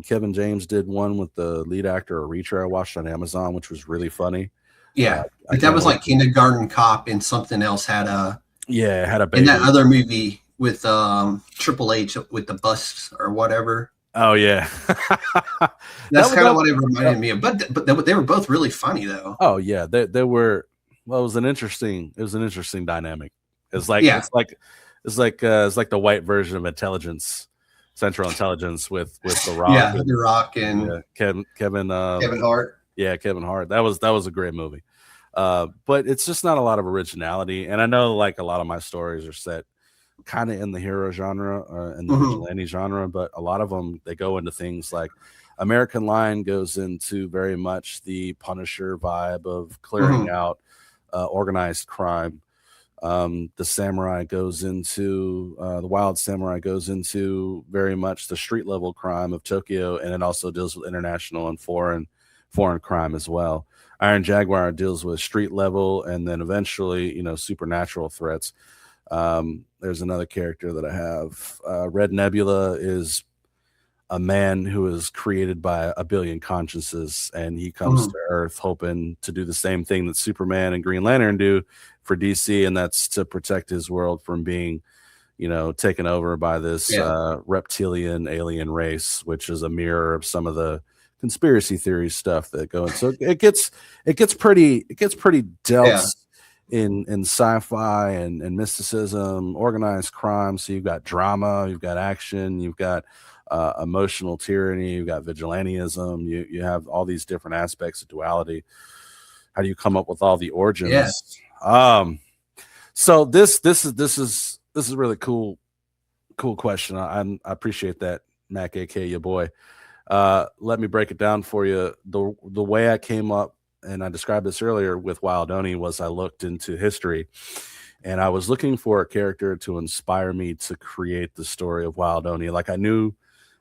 Kevin James did one with the lead actor, a Reacher, I watched on Amazon, which was really funny. Yeah, but that was like Kindergarten Cop, and something else had a baby. In that other movie with Triple H with the bus or whatever. Oh yeah, that's kind of what it reminded me of. But they were both really funny though. Oh yeah, they were. Well, it was an interesting dynamic. It's like the white version of Central Intelligence with The Rock. Yeah, The Rock and Kevin Hart. Yeah, Kevin Hart. That was a great movie. But it's just not a lot of originality. And I know like a lot of my stories are set kind of in the hero genre and the vigilante genre, but a lot of them, they go into things like American Lion goes into very much the Punisher vibe of clearing out organized crime. The Samurai goes into the Wild Samurai goes into very much the street level crime of Tokyo, and it also deals with international and foreign crime as well. Iron Jaguar deals with street level and then eventually, supernatural threats. There's another character that I have. Red Nebula is a man who is created by a billion consciences, and he comes to Earth hoping to do the same thing that Superman and Green Lantern do for DC, and that's to protect his world from being, taken over by this reptilian alien race, which is a mirror of some of the conspiracy theory stuff that go in. So it gets pretty dense in sci-fi and mysticism, organized crime. So you've got drama, you've got action, you've got emotional tyranny, you've got vigilantism, you have all these different aspects of duality. How do you come up with all the origins? So this is a really cool question. I appreciate that, Mac, aka your boy. Let me break it down for you. The way I came up, and I described this earlier with Wild Oni, was I looked into history, and I was looking for a character to inspire me to create the story of Wild Oni. Like I knew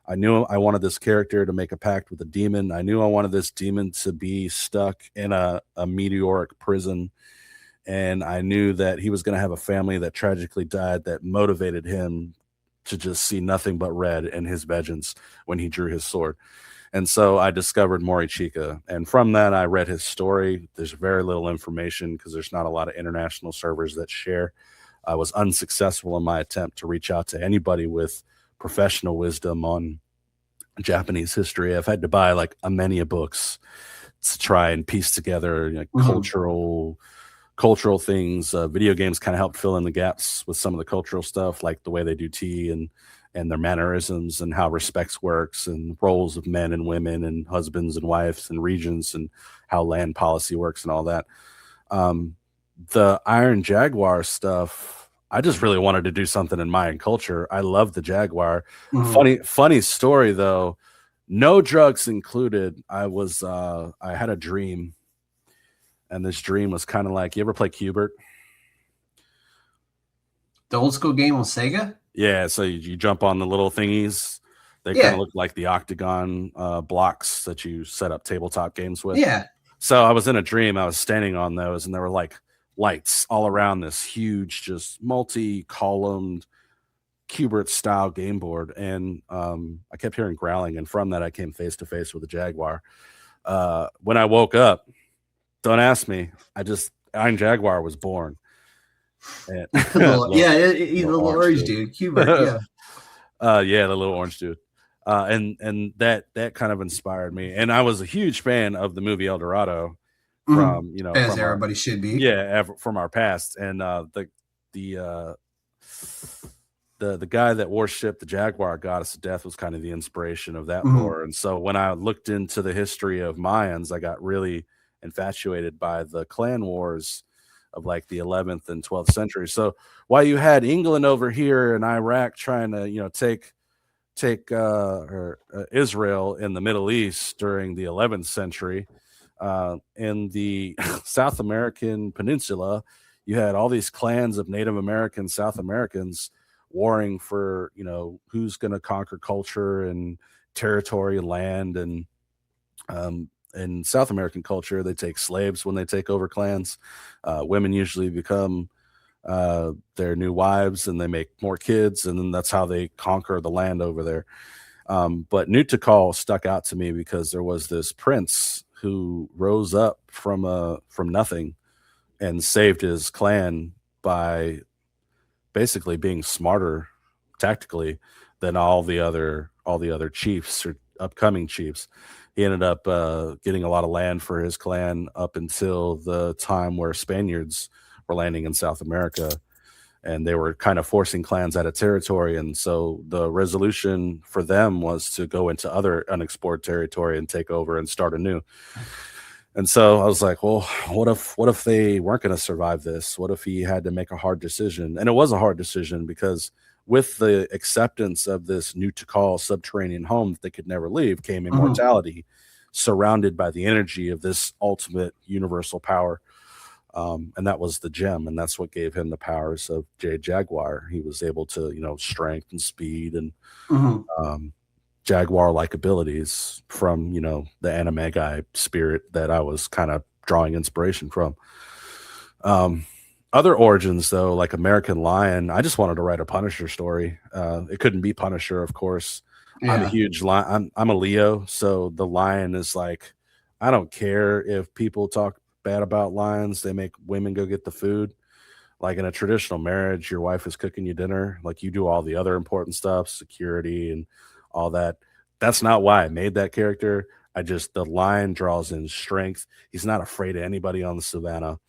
I wanted this character to make a pact with a demon. I knew I wanted this demon to be stuck in a meteoric prison. And I knew that he was going to have a family that tragically died, that motivated him to just see nothing but red in his vengeance when he drew his sword. And so I discovered Morichika. And from that, I read his story. There's very little information because there's not a lot of international servers that share. I was unsuccessful in my attempt to reach out to anybody with professional wisdom on Japanese history. I've had to buy like many books to try and piece together cultural things. Video games kind of help fill in the gaps with some of the cultural stuff, like the way they do tea and their mannerisms and how respects works and roles of men and women and husbands and wives and regions and how land policy works and all that. The Iron Jaguar stuff, I just really wanted to do something in Mayan culture. I love the Jaguar. Funny story though, no drugs included. I had a dream, and this dream was kind of like, you ever play Qbert? The old school game on Sega? Yeah, so you jump on the little thingies. They kind of look like the octagon blocks that you set up tabletop games with. Yeah. So I was in a dream. I was standing on those, and there were like lights all around this huge, just multi-columned Cubert style game board, and I kept hearing growling, and from that I came face to face with a Jaguar. When I woke up, don't ask me, Iron Jaguar was born. And, he's a little orange dude. Cubert, yeah, the little orange dude. And that kind of inspired me, and I was a huge fan of the movie El Dorado from as everybody should be, from our past, and the guy that worshipped the Jaguar goddess of death was kind of the inspiration of that lore. And so when I looked into the history of Mayans, I got really infatuated by the clan wars of like the 11th and 12th century. So while you had England over here and Iraq trying to take Israel in the Middle East during the 11th century, in the South American peninsula, you had all these clans of Native American South Americans warring for who's going to conquer culture and territory and land. And in South American culture, they take slaves when they take over clans. Women usually become their new wives, and they make more kids, and then that's how they conquer the land over there. But Nutakal stuck out to me because there was this prince who rose up from nothing and saved his clan by basically being smarter tactically than all the other chiefs or upcoming chiefs. He ended up getting a lot of land for his clan up until the time where Spaniards were landing in South America, and they were kind of forcing clans out of territory. And so the resolution for them was to go into other unexplored territory and take over and start anew. And so I was like, well, what if they weren't going to survive this? What if he had to make a hard decision? And it was a hard decision, because with the acceptance of this new Tikal subterranean home that they could never leave came immortality, surrounded by the energy of this ultimate universal power. And that was the gem. And that's what gave him the powers of Jaguar. He was able to, strength and speed and Jaguar-like abilities from, the anime guy spirit that I was kind of drawing inspiration from. Other origins, though, like American Lion, I just wanted to write a Punisher story. It couldn't be Punisher, of course. Yeah. I'm a huge lion. I'm a Leo, so the lion is like, I don't care if people talk bad about lions. They make women go get the food. Like in a traditional marriage, your wife is cooking you dinner. Like you do all the other important stuff, security and all that. That's not why I made that character. The lion draws in strength. He's not afraid of anybody on the savannah.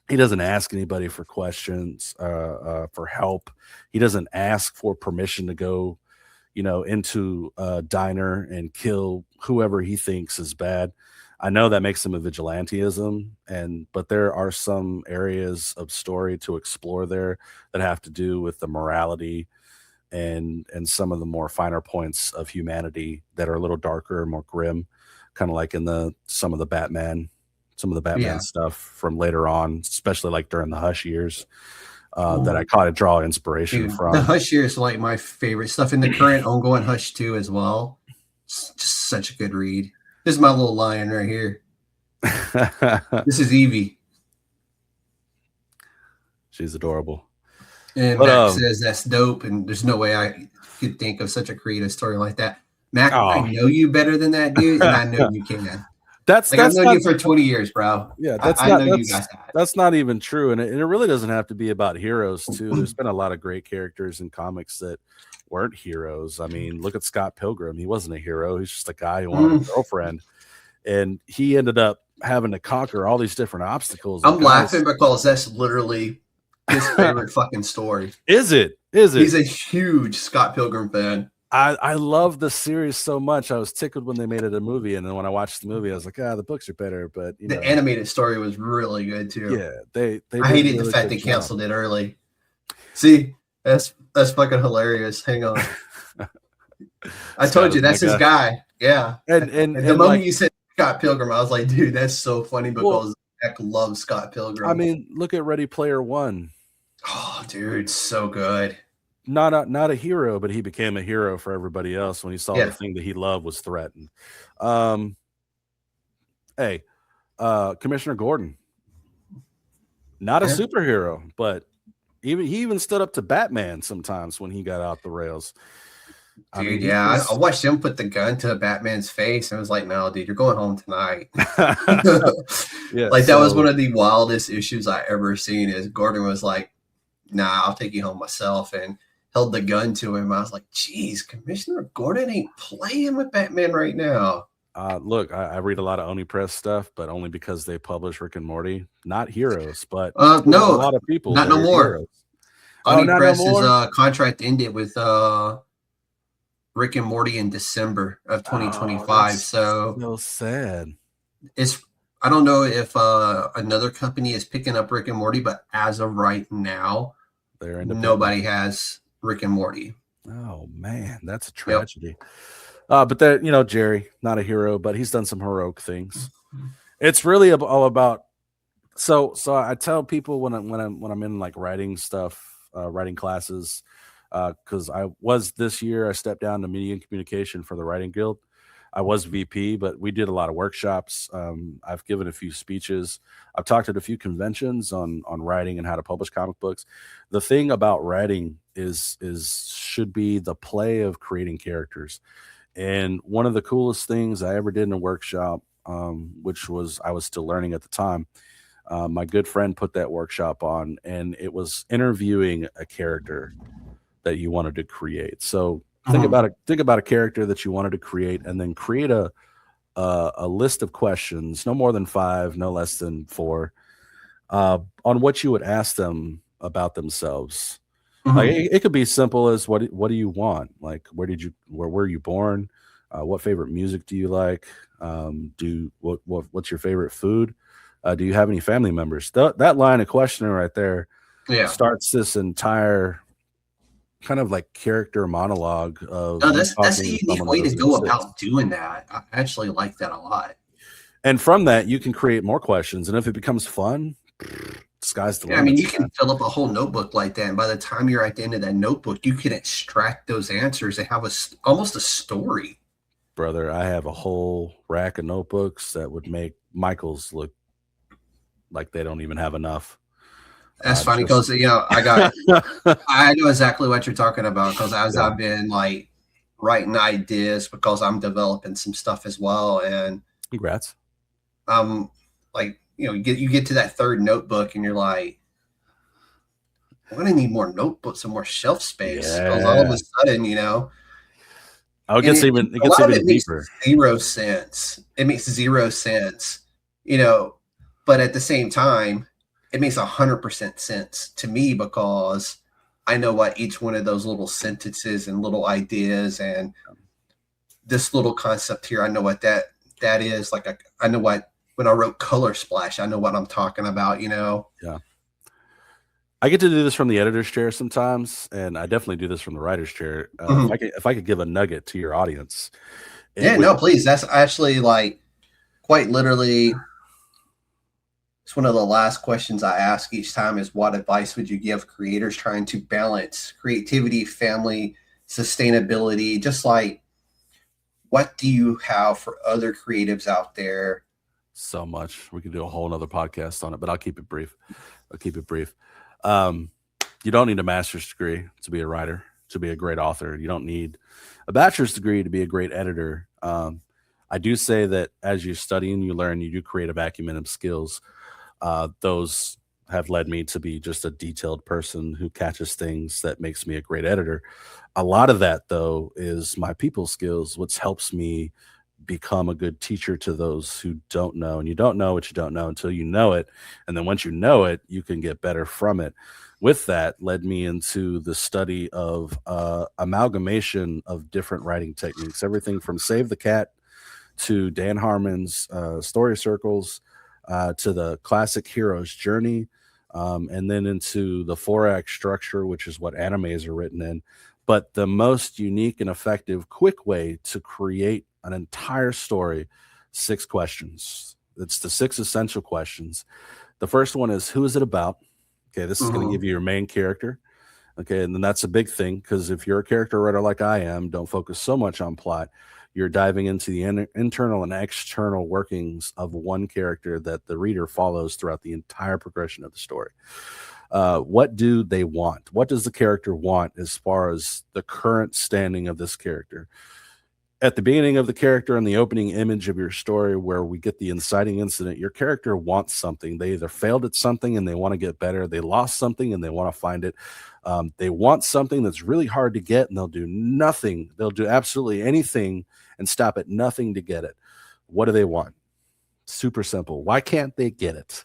He doesn't ask anybody for questions, for help. He doesn't ask for permission to go, into a diner and kill whoever he thinks is bad. I know that makes him a vigilantism, but there are some areas of story to explore there that have to do with the morality and some of the more finer points of humanity that are a little darker and more grim, kind of like in some of the Batman stuff from later on, especially like during the Hush years, that I caught to draw inspiration from. The Hush years are like my favorite stuff in the current ongoing Hush 2 as well. It's just such a good read. This is my little lion right here. This is Evie. She's adorable. And Mac says that's dope, and there's no way I could think of such a creative story like that. Mac, I know you better than that, dude, and I know you can. I've known you for 20 years, bro. Yeah, that's not even true, and it really doesn't have to be about heroes too. There's been a lot of great characters in comics that weren't heroes. I mean, look at Scott Pilgrim. He wasn't a hero. He's just a guy who wanted a girlfriend, and he ended up having to conquer all these different obstacles. I'm laughing because that's literally his favorite fucking story. Is it? He's a huge Scott Pilgrim fan. I love the series so much. I was tickled when they made it a movie, and then when I watched the movie, I was like, the books are better. But the animated story was really good too. Yeah, they I hated really the fact they canceled it early. See, that's fucking hilarious. Hang on, I told you that's his guy. Yeah, and the moment you said Scott Pilgrim, I was like, dude, that's so funny because Zach loves Scott Pilgrim. I mean, look at Ready Player One. Oh, dude, so good. Not a hero, but he became a hero for everybody else when he saw the thing that he loved was threatened. Commissioner Gordon, not a superhero, but He even stood up to Batman sometimes when he got out the rails. Dude, I watched him put the gun to Batman's face and I was like, no, dude, you're going home tonight. Yeah, like that was one of the wildest issues I ever seen is Gordon was like, nah, I'll take you home myself, and held the gun to him. I was like, geez, Commissioner Gordon ain't playing with Batman right now. Look, I read a lot of Oni Press stuff, but only because they publish Rick and Morty. Not Heroes, but no, a lot of people. Not no more. Heroes. Oni Press's contract ended with Rick and Morty in December of 2025. So sad. I don't know if another company is picking up Rick and Morty, but as of right now, nobody has Rick and Morty. Oh man, that's a tragedy. But that, Jerry, not a hero, but he's done some heroic things. It's really all about. So I tell people when I'm in like writing stuff, writing classes, because this year I stepped down to media and communication for the Writing Guild. I was VP, but we did a lot of workshops. I've given a few speeches. I've talked at a few conventions on writing and how to publish comic books. The thing about writing should be the play of creating characters. And one of the coolest things I ever did in a workshop, which was I was still learning at the time, my good friend put that workshop on, and it was interviewing a character that you wanted to create. So think about a character that you wanted to create, and then create a list of questions, no more than 5, no less than 4, on what you would ask them about themselves. Like it could be simple as what do you want? Like where were you born? What favorite music do you like? What's your favorite food? Do you have any family members? That line of questioning right there starts this entire kind of like character monologue of that's a unique way to go about doing that. I actually like that a lot. And from that you can create more questions, and if it becomes fun, sky's the limit. I mean, you can fill up a whole notebook like that, and by the time you're at the end of that notebook, you can extract those answers and have almost a story. Brother, I have a whole rack of notebooks that would make Michael's look like they don't even have enough. That's funny because I know exactly what you're talking about, because I've been like writing ideas because I'm developing some stuff as well. And congrats. Like, you get to that third notebook and you're like, I'm gonna need more notebooks, some more shelf space. Because all of a sudden, it gets even deeper. Zero sense. It makes zero sense, but at the same time, it makes 100% sense to me, because I know what each one of those little sentences and little ideas and this little concept here, I know what that is. Like, I know what, when I wrote Color Splash, I know what I'm talking about, Yeah. I get to do this from the editor's chair sometimes, and I definitely do this from the writer's chair. If I could give a nugget to your audience. Please. That's actually like quite literally, it's one of the last questions I ask each time is, what advice would you give creators trying to balance creativity, family, sustainability? Just like, what do you have for other creatives out there? So much. We could do a whole nother podcast on it, but I'll keep it brief. You don't need a master's degree to be a writer, to be a great author. You don't need a bachelor's degree to be a great editor. I do say that as you study and you learn, you do create a vacuum of skills. Those have led me to be just a detailed person who catches things that makes me a great editor. A lot of that, though, is my people skills, which helps me become a good teacher to those who don't know. And you don't know what you don't know until you know it. And then once you know it, you can get better from it. With that led me into the study of amalgamation of different writing techniques, everything from Save the Cat to Dan Harmon's story circles, to the classic hero's journey, and then into the 4-act structure, which is what animes are written in. But the most unique and effective, quick way to create an entire story, 6 questions. It's the 6 essential questions. The first one is, who is it about? Okay, this is going to give you your main character. Okay, and then that's a big thing, because if you're a character writer like I am, don't focus so much on plot. You're diving into the internal and external workings of one character that the reader follows throughout the entire progression of the story. What do they want? What does the character want as far as the current standing of this character? At the beginning of the character and the opening image of your story, where we get the inciting incident, your character wants something. They either failed at something and they want to get better. They lost something and they want to find it. They want something that's really hard to get, and they'll do nothing. They'll do absolutely anything and stop at nothing to get it. What do they want? Super simple. Why can't they get it?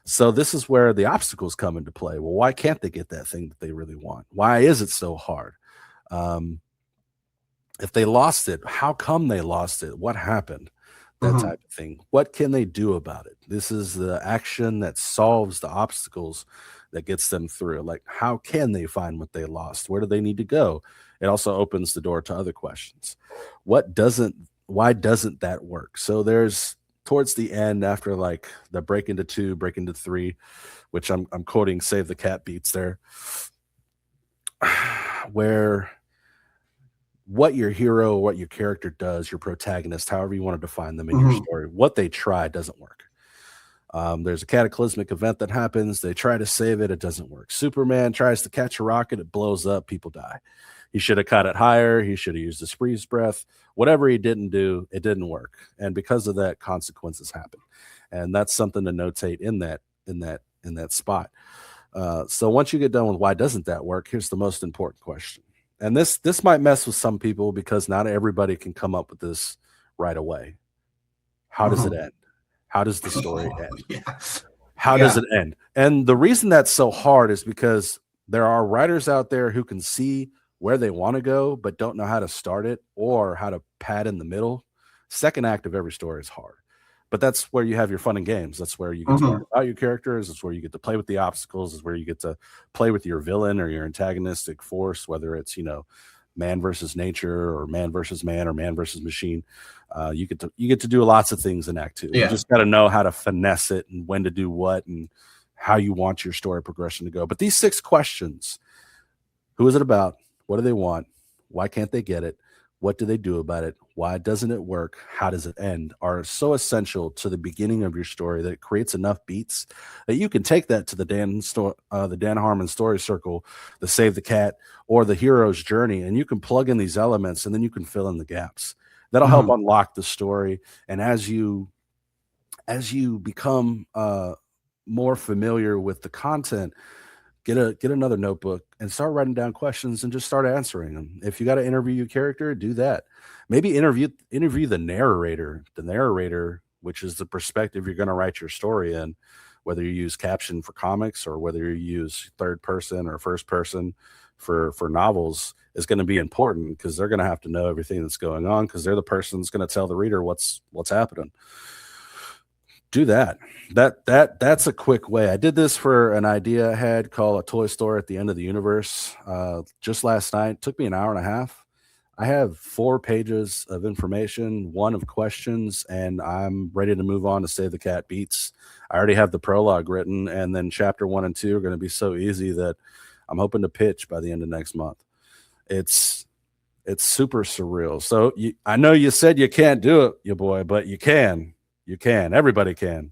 So this is where the obstacles come into play. Well, why can't they get that thing that they really want? Why is it so hard? If they lost it, how come they lost it? What happened? That type of thing. What can they do about it? This is the action that solves the obstacles that gets them through. Like, how can they find what they lost? Where do they need to go? It also opens the door to other questions. Why doesn't that work? So there's towards the end, after like the break into 2, break into 3, which I'm quoting Save the Cat beats there, where what your hero, what your character does, your protagonist, however you want to define them in your story, what they try doesn't work. There's a cataclysmic event that happens. They try to save it. It doesn't work. Superman tries to catch a rocket. It blows up. People die. He should have caught it higher. He should have used the freeze breath. Whatever he didn't do, it didn't work. And because of that, consequences happen. And that's something to notate in that spot. So once you get done with why doesn't that work, here's the most important question. And this might mess with some people because not everybody can come up with this right away. How does it end? How does the story end? How does it end? And the reason that's so hard is because there are writers out there who can see where they want to go, but don't know how to start it or how to pad in the middle. Second act of every story is hard. But that's where you have your fun and games. That's where you get to learn about your characters. It's where you get to play with the obstacles. It's where you get to play with your villain or your antagonistic force, whether it's, man versus nature or man versus man or man versus machine. You get to do lots of things in Act 2. You just got to know how to finesse it and when to do what and how you want your story progression to go. But these 6 questions: who is it about? What do they want? Why can't they get it? What do they do about it? Why doesn't it work? How does it end? Are so essential to the beginning of your story that it creates enough beats that you can take that to the Dan Harmon story circle, the Save the Cat, or the hero's journey, and you can plug in these elements, and then you can fill in the gaps. That'll help unlock the story. And as you become more familiar with the content, get another notebook and start writing down questions and just start answering them. If you got to interview your character, do that. Maybe interview the narrator, which is the perspective you're going to write your story in, whether you use caption for comics or whether you use third person or first person for novels, is going to be important because they're going to have to know everything that's going on because they're the person that's going to tell the reader what's happening. Do that. That's a quick way. I did this for an idea I had called A Toy Store at the End of the Universe just last night. It took me an hour and a half. I have 4 pages of information, 1 of questions, and I'm ready to move on to Save the Cat Beats. I already have the prologue written, and then chapter 1 and 2 are going to be so easy that I'm hoping to pitch by the end of next month. It's super surreal. So I know you said you can't do it, you boy, but you can. You can. Everybody can.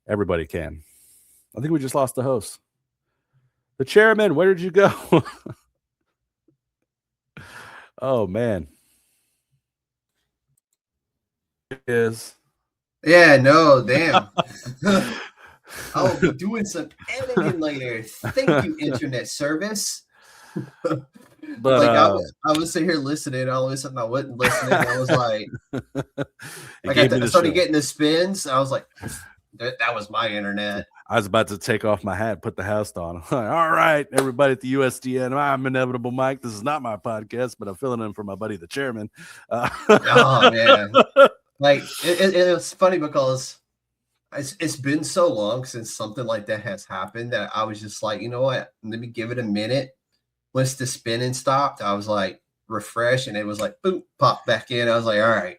Everybody can. I think we just lost the host. The chairman, where did you go? Oh, man. It is. Yeah, no, damn. I'll be doing some editing later. Thank you, internet service. But I was sitting here listening. All of a sudden, I wasn't listening. I was like, I started getting the spins. I was like, that was my internet. I was about to take off my hat, put the house on. Like, all right, everybody at the USDN. I'm Inevitable Mike. This is not my podcast, but I'm filling in for my buddy, the chairman. Oh man, like it was funny because it's been so long since something like that has happened that I was just like, you know what? Let me give it a minute. Once the spinning stopped, I was like, refresh, and it was like, boom, pop back in. I was like, all right.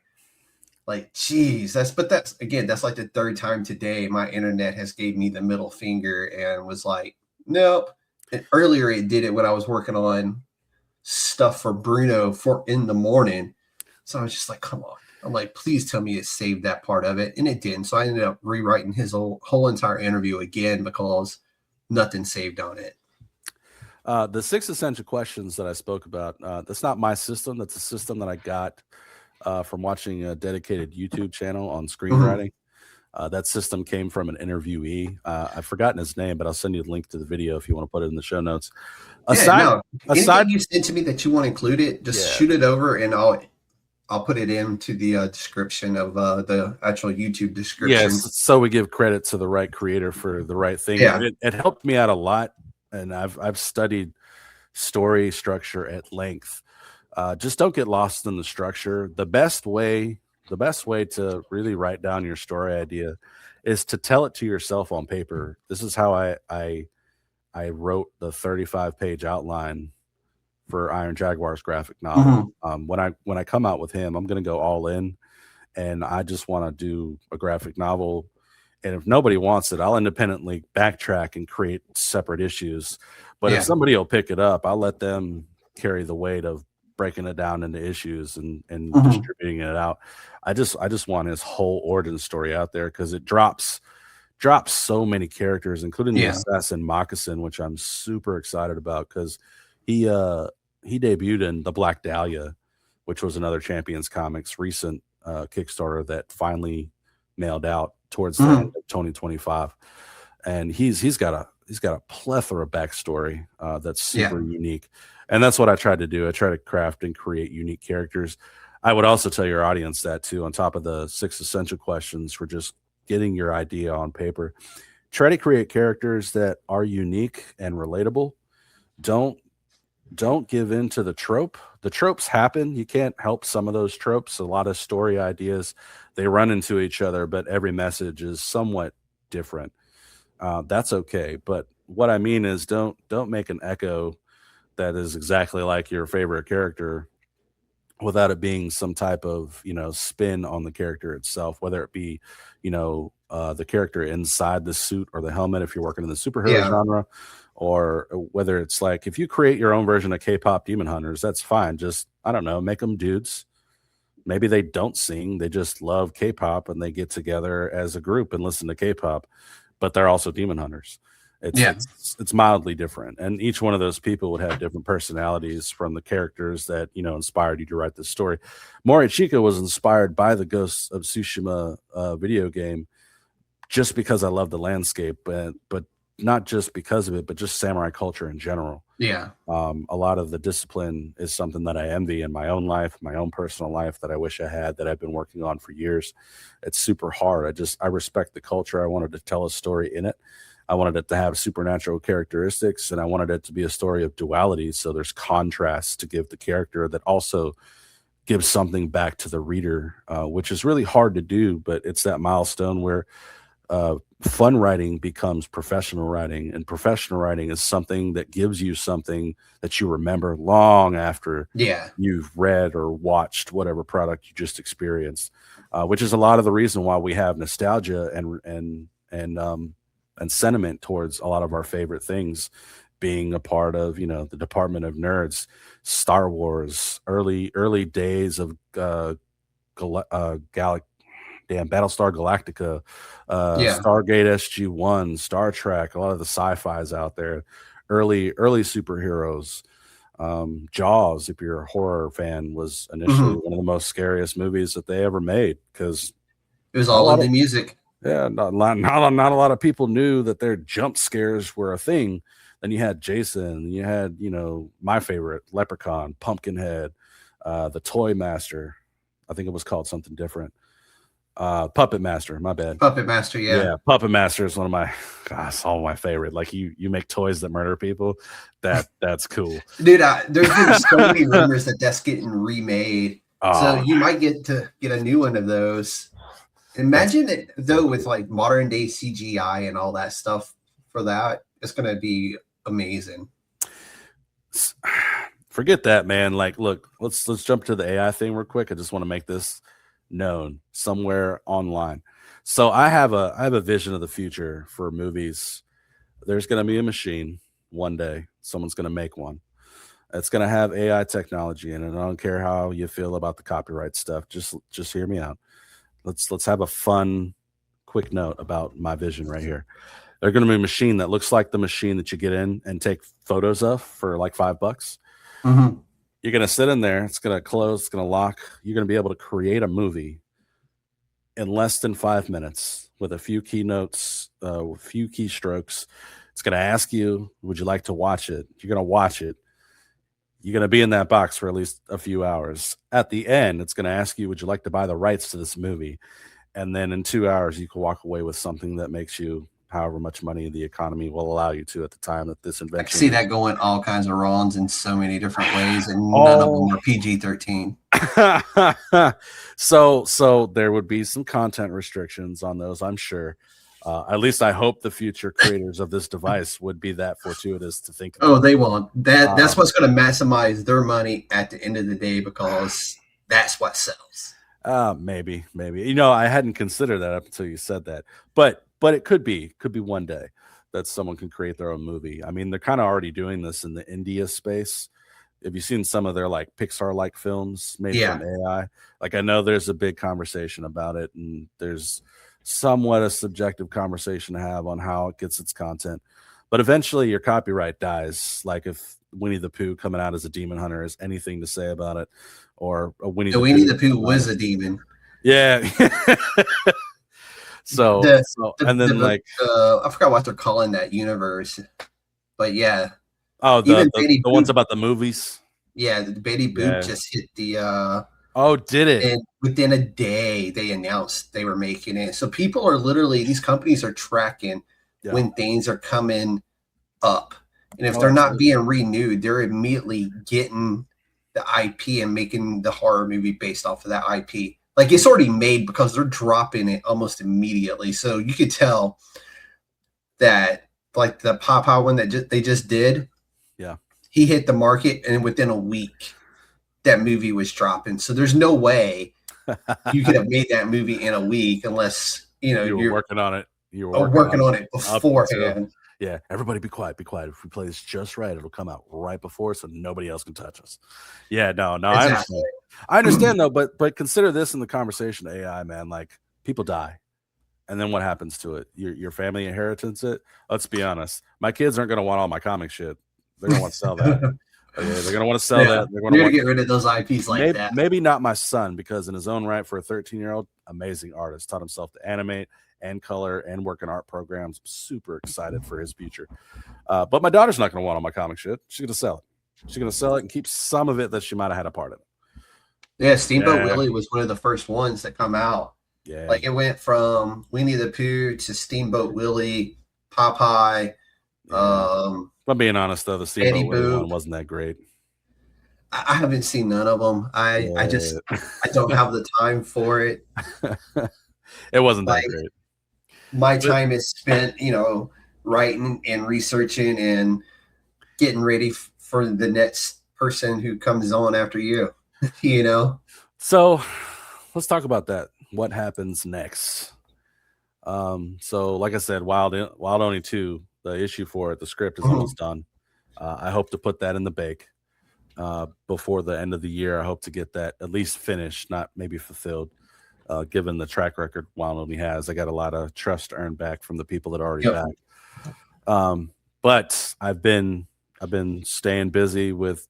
Like, geez, that's like the 3rd time today my internet has gave me the middle finger and was like, nope. And earlier it did it when I was working on stuff for Bruno in the morning. So I was just like, come on. I'm like, please tell me it saved that part of it. And it didn't. So I ended up rewriting his whole entire interview again because nothing saved on it. The 6 essential questions that I spoke about, that's not my system. That's a system that I got from watching a dedicated YouTube channel on screenwriting. That system came from an interviewee. I've forgotten his name, but I'll send you a link to the video if you want to put it in the show notes. Anything you send to me that you want included, just shoot it over, and I'll put it into the description of the actual YouTube description. Yes, so we give credit to the right creator for the right thing. Yeah. It helped me out a lot, and I've studied story structure at length. Just don't get lost in the structure. The best way to really write down your story idea is to tell it to yourself on paper. This is how I wrote the 35-page outline for Iron Jaguar's graphic novel. When I come out with him, I'm going to go all in, and I just want to do a graphic novel. And if nobody wants it, I'll independently backtrack and create separate issues. But if somebody will pick it up, I'll let them carry the weight of breaking it down into issues and distributing it out. I just want his whole origin story out there, because it drops so many characters, including the assassin Moccasin, which I'm super excited about, because he debuted in The Black Dahlia, which was another Champions Comics recent Kickstarter that finally mailed out towards the end of 2025, and he's got a plethora of backstory that's super unique, and that's what I tried to do. I try to craft and create unique characters. I would also tell your audience that too, on top of the 6 essential questions for just getting your idea on paper. Try to create characters that are unique and relatable. Don't give in to the trope. The tropes happen. You can't help some of those tropes. A lot of story ideas, they run into each other, but every message is somewhat different. That's okay. But what I mean is don't make an echo that is exactly like your favorite character without it being some type of, spin on the character itself, whether it be, the character inside the suit or the helmet, if you're working in the superhero genre, or whether it's like, if you create your own version of K-pop Demon Hunters, that's fine. Just, I don't know, make them dudes. Maybe they don't sing. They just love K-pop and they get together as a group and listen to K-pop, but they're also demon hunters. It's mildly different. And each one of those people would have different personalities from the characters that, inspired you to write this story. Morichika was inspired by the Ghost of Tsushima video game just because I love the landscape, but not just because of it, but just samurai culture in general. Yeah. A lot of the discipline is something that I envy in my own life, my own personal life, that I wish I had, that I've been working on for years. It's super hard. I respect the culture. I wanted to tell a story in it. I wanted it to have supernatural characteristics, and I wanted it to be a story of duality. So there's contrast to give the character that also gives something back to the reader, which is really hard to do, but it's that milestone where fun writing becomes professional writing, and professional writing is something that gives you something that you remember long after you've read or watched whatever product you just experienced, which is a lot of the reason why we have nostalgia and sentiment towards a lot of our favorite things, being a part of, the Department of Nerds, Star Wars, early days of Battlestar Galactica, Stargate SG-1, Star Trek, a lot of the sci-fis out there, early superheroes. Jaws, if you're a horror fan, was initially one of the most scariest movies that they ever made, because it was all in the music. Yeah, not a lot of people knew that their jump scares were a thing. Then you had Jason, you had, my favorite, Leprechaun, Pumpkinhead, the Toy Master. I think it was called something different. Puppet Master, my bad. Puppet Master, yeah. Puppet Master is one of my, it's all my favorite. Like you make toys that murder people. That's cool. Dude, there's been so many rumors that that's getting remade. So you might get a new one of those. Imagine it though, with like modern day CGI and all that stuff for that. It's gonna be amazing. Forget that, man. Like, look, let's jump to the AI thing real quick. I just want to make this known somewhere online. So I have a vision of the future for movies. There's gonna be a machine one day. Someone's gonna make one. It's gonna have AI technology in it. I don't care how you feel about the copyright stuff. Just hear me out. Let's have a fun, quick note about my vision right here. They're going to be a machine that looks like the machine that you get in and take photos of for like $5. Mm-hmm. You're going to sit in there. It's going to close. It's going to lock. You're going to be able to create a movie in less than 5 minutes with a few keynotes, a few keystrokes. It's going to ask you, would you like to watch it? You're going to watch it. You're going to be in that box for at least a few hours. At the end, it's going to ask you, would you like to buy the rights to this movie? And then in 2 hours, you can walk away with something that makes you however much money the economy will allow you to at the time that this invention. I can see that going all kinds of wrongs in so many different ways, and none of them are PG-13. So there would be some content restrictions on those, I'm sure. At least I hope the future creators of this device would be that fortuitous to think about. Oh, they won't. That's what's going to maximize their money at the end of the day, because that's what sells. Maybe. I hadn't considered that up until you said that. But it could be one day that someone can create their own movie. I mean, they're kind of already doing this in the India space. Have you seen some of their like Pixar-like films made from AI? Like, I know there's a big conversation about it, and there's somewhat a subjective conversation to have on how it gets its content. But eventually your copyright dies. Like if Winnie the Pooh coming out as a demon hunter has anything to say about it, or a Winnie the Pooh was a demon. Yeah. I forgot what they're calling that universe, but yeah. Oh, the ones about the movies. Yeah, the Betty Boop just hit the. Oh, did it? And within a day, they announced they were making it. So people are literally, these companies are tracking when things are coming up, and if they're not being renewed, they're immediately getting the IP and making the horror movie based off of that IP. Like, it's already made because they're dropping it almost immediately. So you could tell that, like the Popeye one that they just did, he hit the market, and within a week, that movie was dropping. So there's no way you could have made that movie in a week unless you were working on it. You were working on it beforehand. Yeah, everybody be quiet. Be quiet. If we play this just right, it'll come out right before, so nobody else can touch us. Yeah, no, exactly. I understand though, but consider this in the conversation of AI, man. Like, people die, and then what happens to it? Your family inherits it. Let's be honest. My kids aren't going to want all my comic shit. They're going to want to sell that. Okay, they're going to want to sell that. They're going to get rid of those IPs that. Maybe not my son, because in his own right, for a 13-year-old, amazing artist, taught himself to animate and color and work in art programs. I'm super excited for his future. But my daughter's not going to want all my comic shit. She's going to sell it. She's going to sell it and keep some of it that she might have had a part in. Yeah, Steamboat Willie was one of the first ones that come out. Yeah, like it went from Winnie the Pooh to Steamboat Willie, Popeye. If I'm being honest, though, the Steamboat Willie one wasn't that great. I haven't seen none of them. I don't have the time for it. It wasn't that great. My time is spent, writing and researching and getting ready for the next person who comes on after you. So let's talk about that. What happens next? So like I said, Wild Only 2, the issue for it, the script is almost done. I hope to put that in the bake before the end of the year. I hope to get that at least finished, not maybe fulfilled, given the track record Wild Only has. I got a lot of trust earned back from the people that are already back. But I've been staying busy with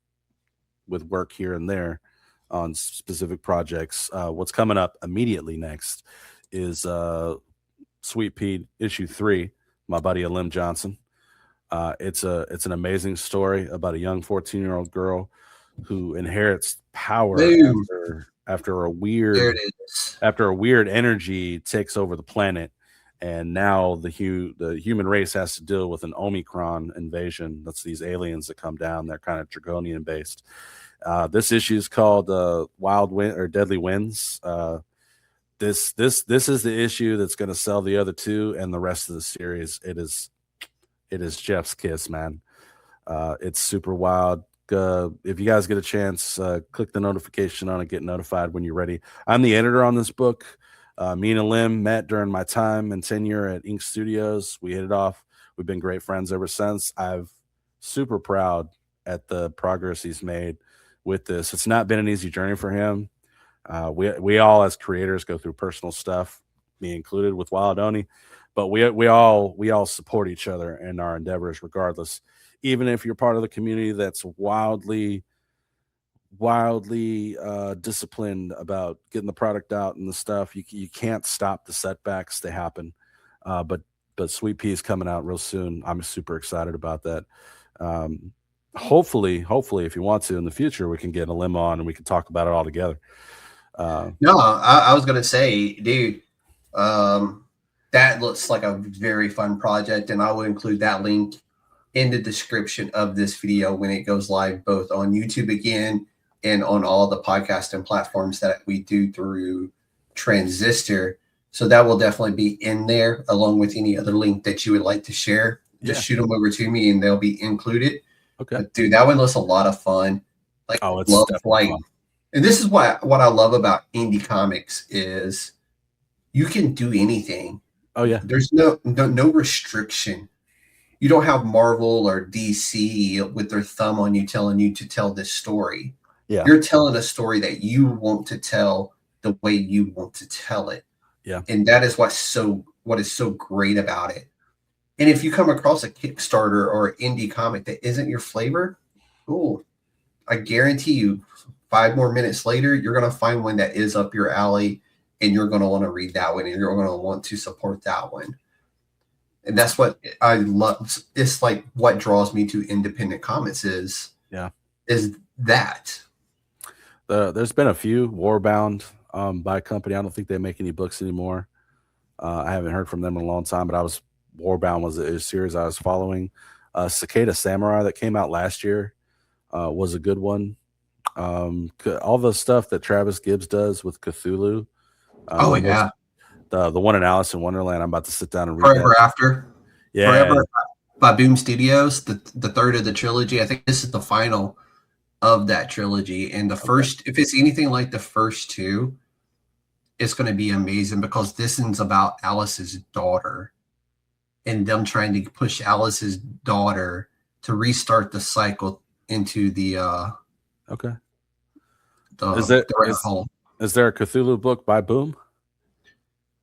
work here and there on specific projects. What's coming up immediately next is Sweet Pea issue 3, my buddy Alim Johnson. It's an amazing story about a young 14-year-old girl who inherits power after a weird energy takes over the planet, and now the human race has to deal with an Omicron invasion. That's these aliens that come down. They're kind of Draconian based. This issue is called Wild Wind or Deadly Winds. This is the issue that's going to sell the other 2 and the rest of the series. It is Jeff's kiss, man. It's super wild. If you guys get a chance, click the notification on it, get notified when you're ready. I'm the editor on this book. Me and Alim met during my time and tenure at Ink Studios. We hit it off. We've been great friends ever since. I'm super proud at the progress he's made with this. It's not been an easy journey for him. We all as creators go through personal stuff, me included with Wild Oni, but we all support each other in our endeavors, regardless. Even if you're part of the community that's wildly disciplined about getting the product out and the stuff, you can't stop the setbacks to happen. But Sweet Pea is coming out real soon. I'm super excited about that. Hopefully, if you want to in the future, we can get a limo on and we can talk about it all together. No, I was gonna say, dude, that looks like a very fun project, and I will include that link in the description of this video when it goes live, both on YouTube again and on all the podcasting platforms that we do through Transistor. So that will definitely be in there, along with any other link that you would like to share. Just shoot them over to me and they'll be included. Okay. But dude, that one looks a lot of fun. Like, it's love definitely fun. And this is what I love about indie comics is you can do anything. Oh yeah. There's no restriction. You don't have Marvel or DC with their thumb on you telling you to tell this story. Yeah. You're telling a story that you want to tell the way you want to tell it. Yeah. And that is what is so great about it. And if you come across a Kickstarter or an indie comic that isn't your flavor, I guarantee you 5 more minutes later, you're going to find one that is up your alley, and you're going to want to read that one, and you're going to want to support that one. And that's what I love. It's like what draws me to independent comics is that. There's been a few Warbound by a company. I don't think they make any books anymore. I haven't heard from them in a long time, but Warbound was a series I was following. Cicada Samurai that came out last year was a good one. All the stuff that Travis Gibbs does with Cthulhu. The one in Alice in Wonderland. I'm about to sit down and read Forever that. After. Yeah. Forever by Boom Studios, the third of the trilogy. I think this is the final of that trilogy. And the first, if it's anything like the first two, it's going to be amazing because this is about Alice's daughter and them trying to push Alice's daughter to restart the cycle into the Is there a Cthulhu book by Boom?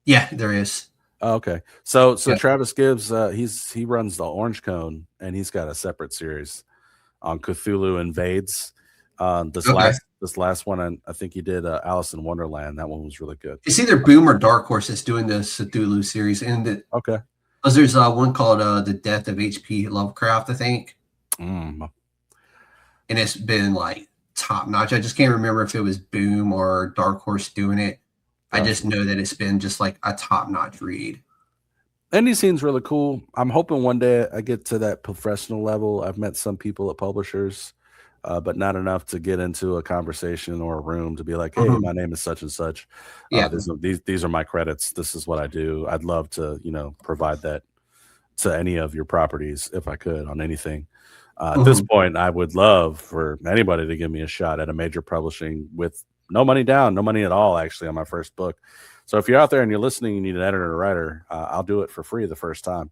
Yeah, there is. Oh, okay. So Travis Gibbs, he runs the Orange Cone, and he's got a separate series on Cthulhu Invades. This last one, I think he did Alice in Wonderland. That one was really good. It's either Boom or Dark Horse that's doing the Cthulhu series, and because there's one called The Death of H.P. Lovecraft, I think, and it's been like top notch. I just can't remember if it was Boom or Dark Horse doing it. I just know that it's been just like a top-notch read. Indie scene's really cool. I'm hoping one day I get to that professional level. I've met some people at publishers, but not enough to get into a conversation or a room to be like, hey, my name is such and such. These are my credits. This is what I do. I'd love to, provide that to any of your properties if I could on anything. At this point, I would love for anybody to give me a shot at a major publishing with no money down, no money at all, actually, on my first book. So if you're out there and you're listening, you need an editor or writer, I'll do it for free the first time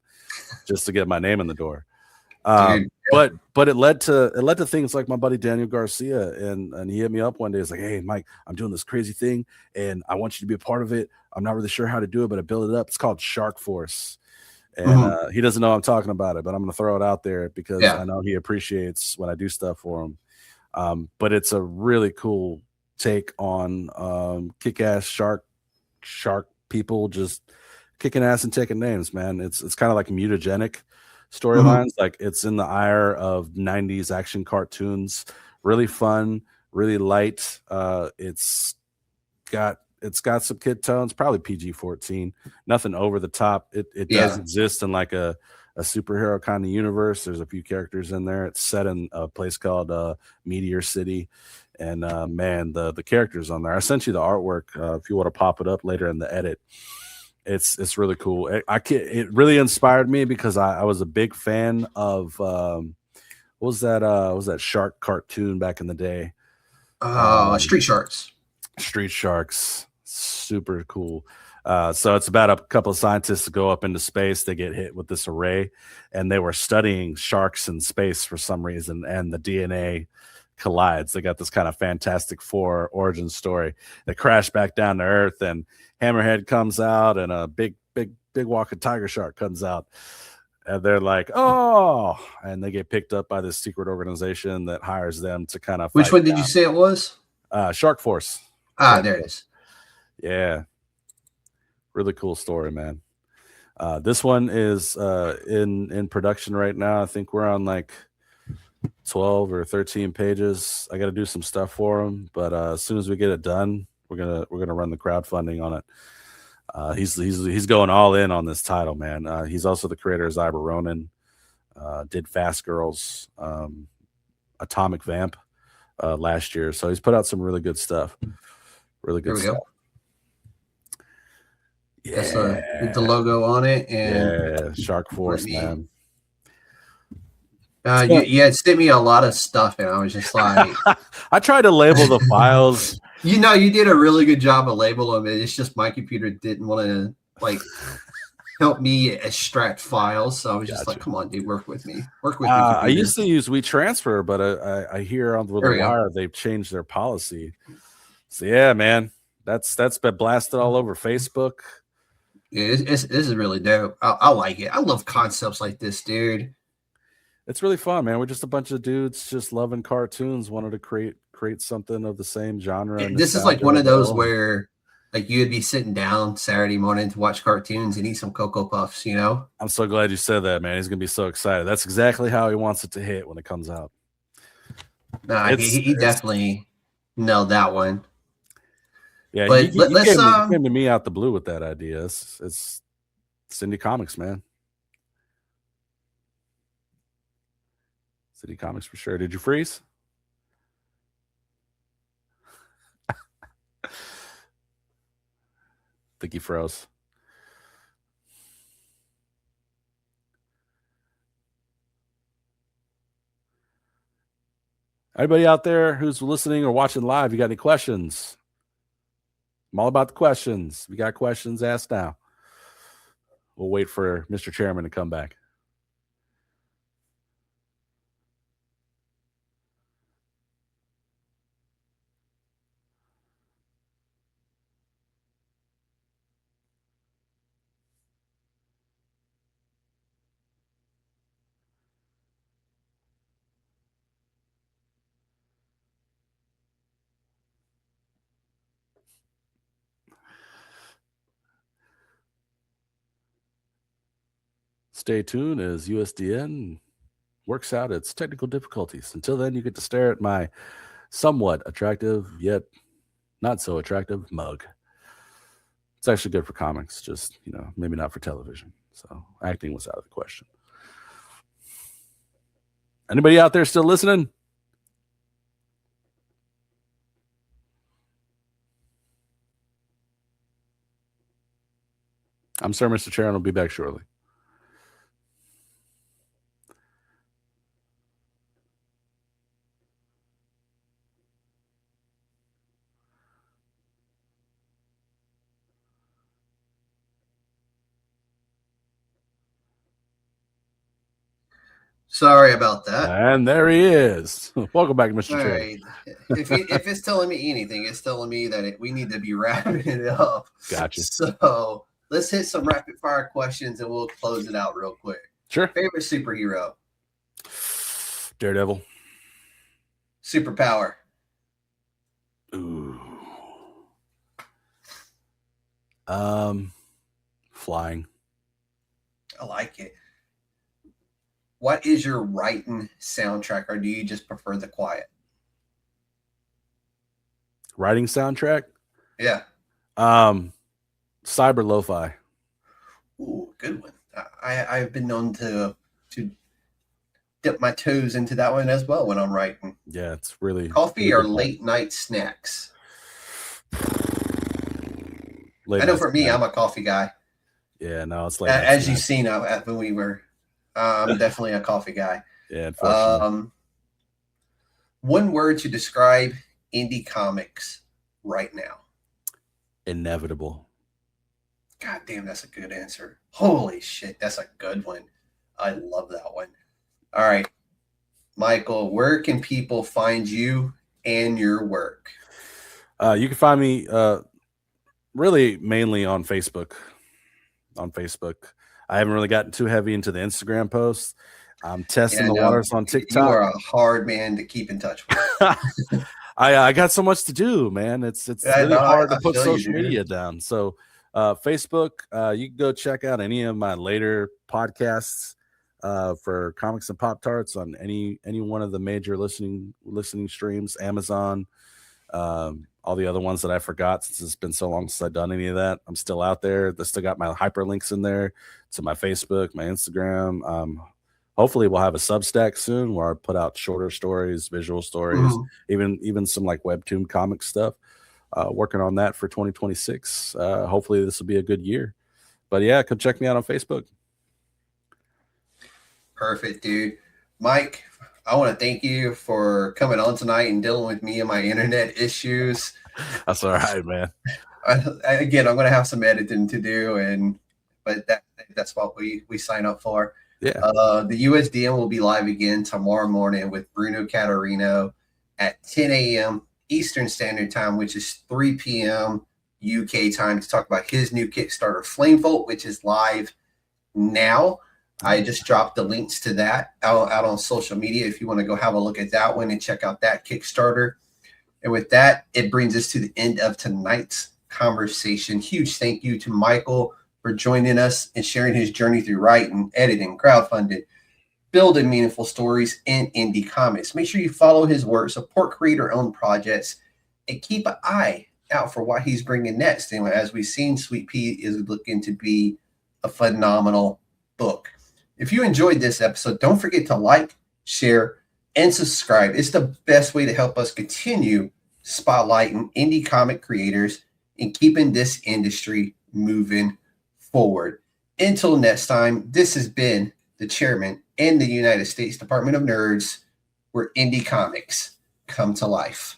just to get my name in the door. But it led to things like my buddy Daniel Garcia, and he hit me up one day. He's like, hey, Mike, I'm doing this crazy thing, and I want you to be a part of it. I'm not really sure how to do it, but I built it up. It's called Shark Force. And he doesn't know I'm talking about it, but I'm going to throw it out there because I know he appreciates when I do stuff for him. But it's a really cool take on kick-ass shark people just kicking ass and taking names, man. It's kind of like mutagenic storylines. Like it's in the ire of 90s action cartoons. Really fun, really light. It's got some kid tones, probably PG-14. Nothing over the top. It does exist in like a superhero kind of universe. There's a few characters in there. It's set in a place called Meteor City. And man, the characters on there. I sent you the artwork if you want to pop it up later in the edit. It's really cool. It really inspired me because I was a big fan of what was that shark cartoon back in the day? Street Sharks. Street Sharks, super cool. So it's about a couple of scientists that go up into space. They get hit with this array, and they were studying sharks in space for some reason, and the DNA collides. They got this kind of Fantastic Four origin story. They crash back down to Earth, and Hammerhead comes out, and a big walking tiger shark comes out. And they're like, oh, and they get picked up by this secret organization that hires them to kind of. Which one did you say it was? Shark Force. There it is. Yeah. Really cool story, man. This one is in production right now. I think we're on like 12 or 13 pages. I got to do some stuff for them, but as soon as we get it done, we're gonna run the crowdfunding on it. He's going all in on this title, man. He's also the creator of Zyber Ronin, did Fast Girls, Atomic Vamp last year. So he's put out some really good stuff. Really good stuff. Yeah. That's the logo on it. And Shark Force, man. You had sent me a lot of stuff, and I was just like, I tried to label the files. You did a really good job of labeling them. It's just my computer didn't want to help me extract files, so I was just like, "Come on, dude, work with me." I used to use WeTransfer, but I hear on the wire they've changed their policy. So yeah, man, that's been blasted all over Facebook. Yeah, this is really dope. I like it. I love concepts like this, dude. It's really fun, man. We're just a bunch of dudes just loving cartoons, wanted to create something of the same genre. And this is like one of those where like you would be sitting down Saturday morning to watch cartoons and eat some Cocoa Puffs, I'm so glad you said that, man. He's gonna be so excited. That's exactly how he wants it to hit when it comes out. No, he definitely nailed that one. Yeah, but you came to me out the blue with that idea. It's indie comics, man. City Comics for sure. Did you freeze? I think he froze. Anybody out there who's listening or watching live, you got any questions? I'm all about the questions. If you got questions, ask now. We'll wait for Mr. Chairman to come back. Stay tuned as USDN works out its technical difficulties. Until then, you get to stare at my somewhat attractive, yet not so attractive mug. It's actually good for comics, just, maybe not for television. So acting was out of the question. Anybody out there still listening? I'm Sir Mr. Chair, and I'll be back shortly. Sorry about that. And there he is. Welcome back, Mr. Chair. Right. If it's telling me anything, it's telling me that we need to be wrapping it up. Gotcha. So let's hit some rapid fire questions and we'll close it out real quick. Sure. Favorite superhero? Daredevil. Superpower? Ooh. Flying. I like it. What is your writing soundtrack, or do you just prefer the quiet? Writing soundtrack? Yeah. Cyber Lo-Fi. Ooh, good one. I've been known to dip my toes into that one as well when I'm writing. Yeah, it's really coffee or late night snacks. I know for me, I'm a coffee guy. Yeah, no, it's like as you've seen when we were. I'm definitely a coffee guy. Yeah, unfortunately. One word to describe indie comics right now. Inevitable. God damn, that's a good answer. Holy shit, that's a good one. I love that one. All right. Michael, where can people find you and your work? You can find me really mainly on Facebook. I haven't really gotten too heavy into the Instagram posts. I'm testing the waters on TikTok. You are a hard man to keep in touch with. I got so much to do, man. It's really hard to put social media down. So Facebook, you can go check out any of my later podcasts for Comics and Pop Tarts on any one of the major listening streams, Amazon, all the other ones that I forgot since it's been so long since I've done any of that. I'm still out there. They still got my hyperlinks in there to my Facebook, my Instagram. Hopefully we'll have a Substack soon where I put out shorter stories, visual stories, even some like webtoon comic stuff. Working on that for 2026. Hopefully this will be a good year. But yeah, come check me out on Facebook. Perfect, dude. Mike, I want to thank you for coming on tonight and dealing with me and my internet issues. That's all right, man. Again, I'm going to have some editing to do, but that's what we sign up for. Yeah. The USDN will be live again tomorrow morning with Bruno Catarino at 10 a.m. Eastern Standard Time, which is 3 p.m. UK time, to talk about his new Kickstarter, Flame Volt, which is live now. I just dropped the links to that out on social media if you want to go have a look at that one and check out that Kickstarter. And with that, it brings us to the end of tonight's conversation. Huge thank you to Michael for joining us and sharing his journey through writing, editing, crowdfunding, building meaningful stories, and indie comics. Make sure you follow his work, support creator-owned projects, and keep an eye out for what he's bringing next. And as we've seen, Sweet Pea is looking to be a phenomenal book. If you enjoyed this episode, don't forget to like, share, and subscribe. It's the best way to help us continue spotlighting indie comic creators and keeping this industry moving forward. Until next time, this has been the chairman in the United States Department of Nerds, where indie comics come to life.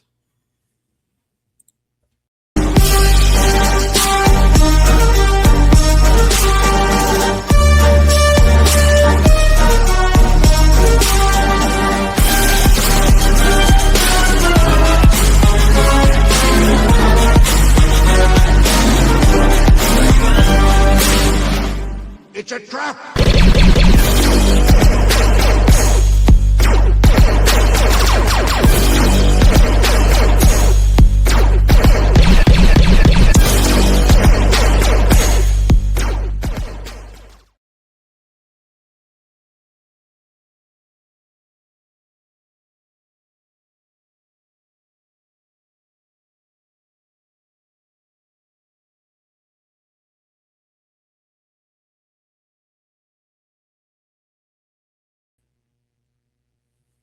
It's a trap!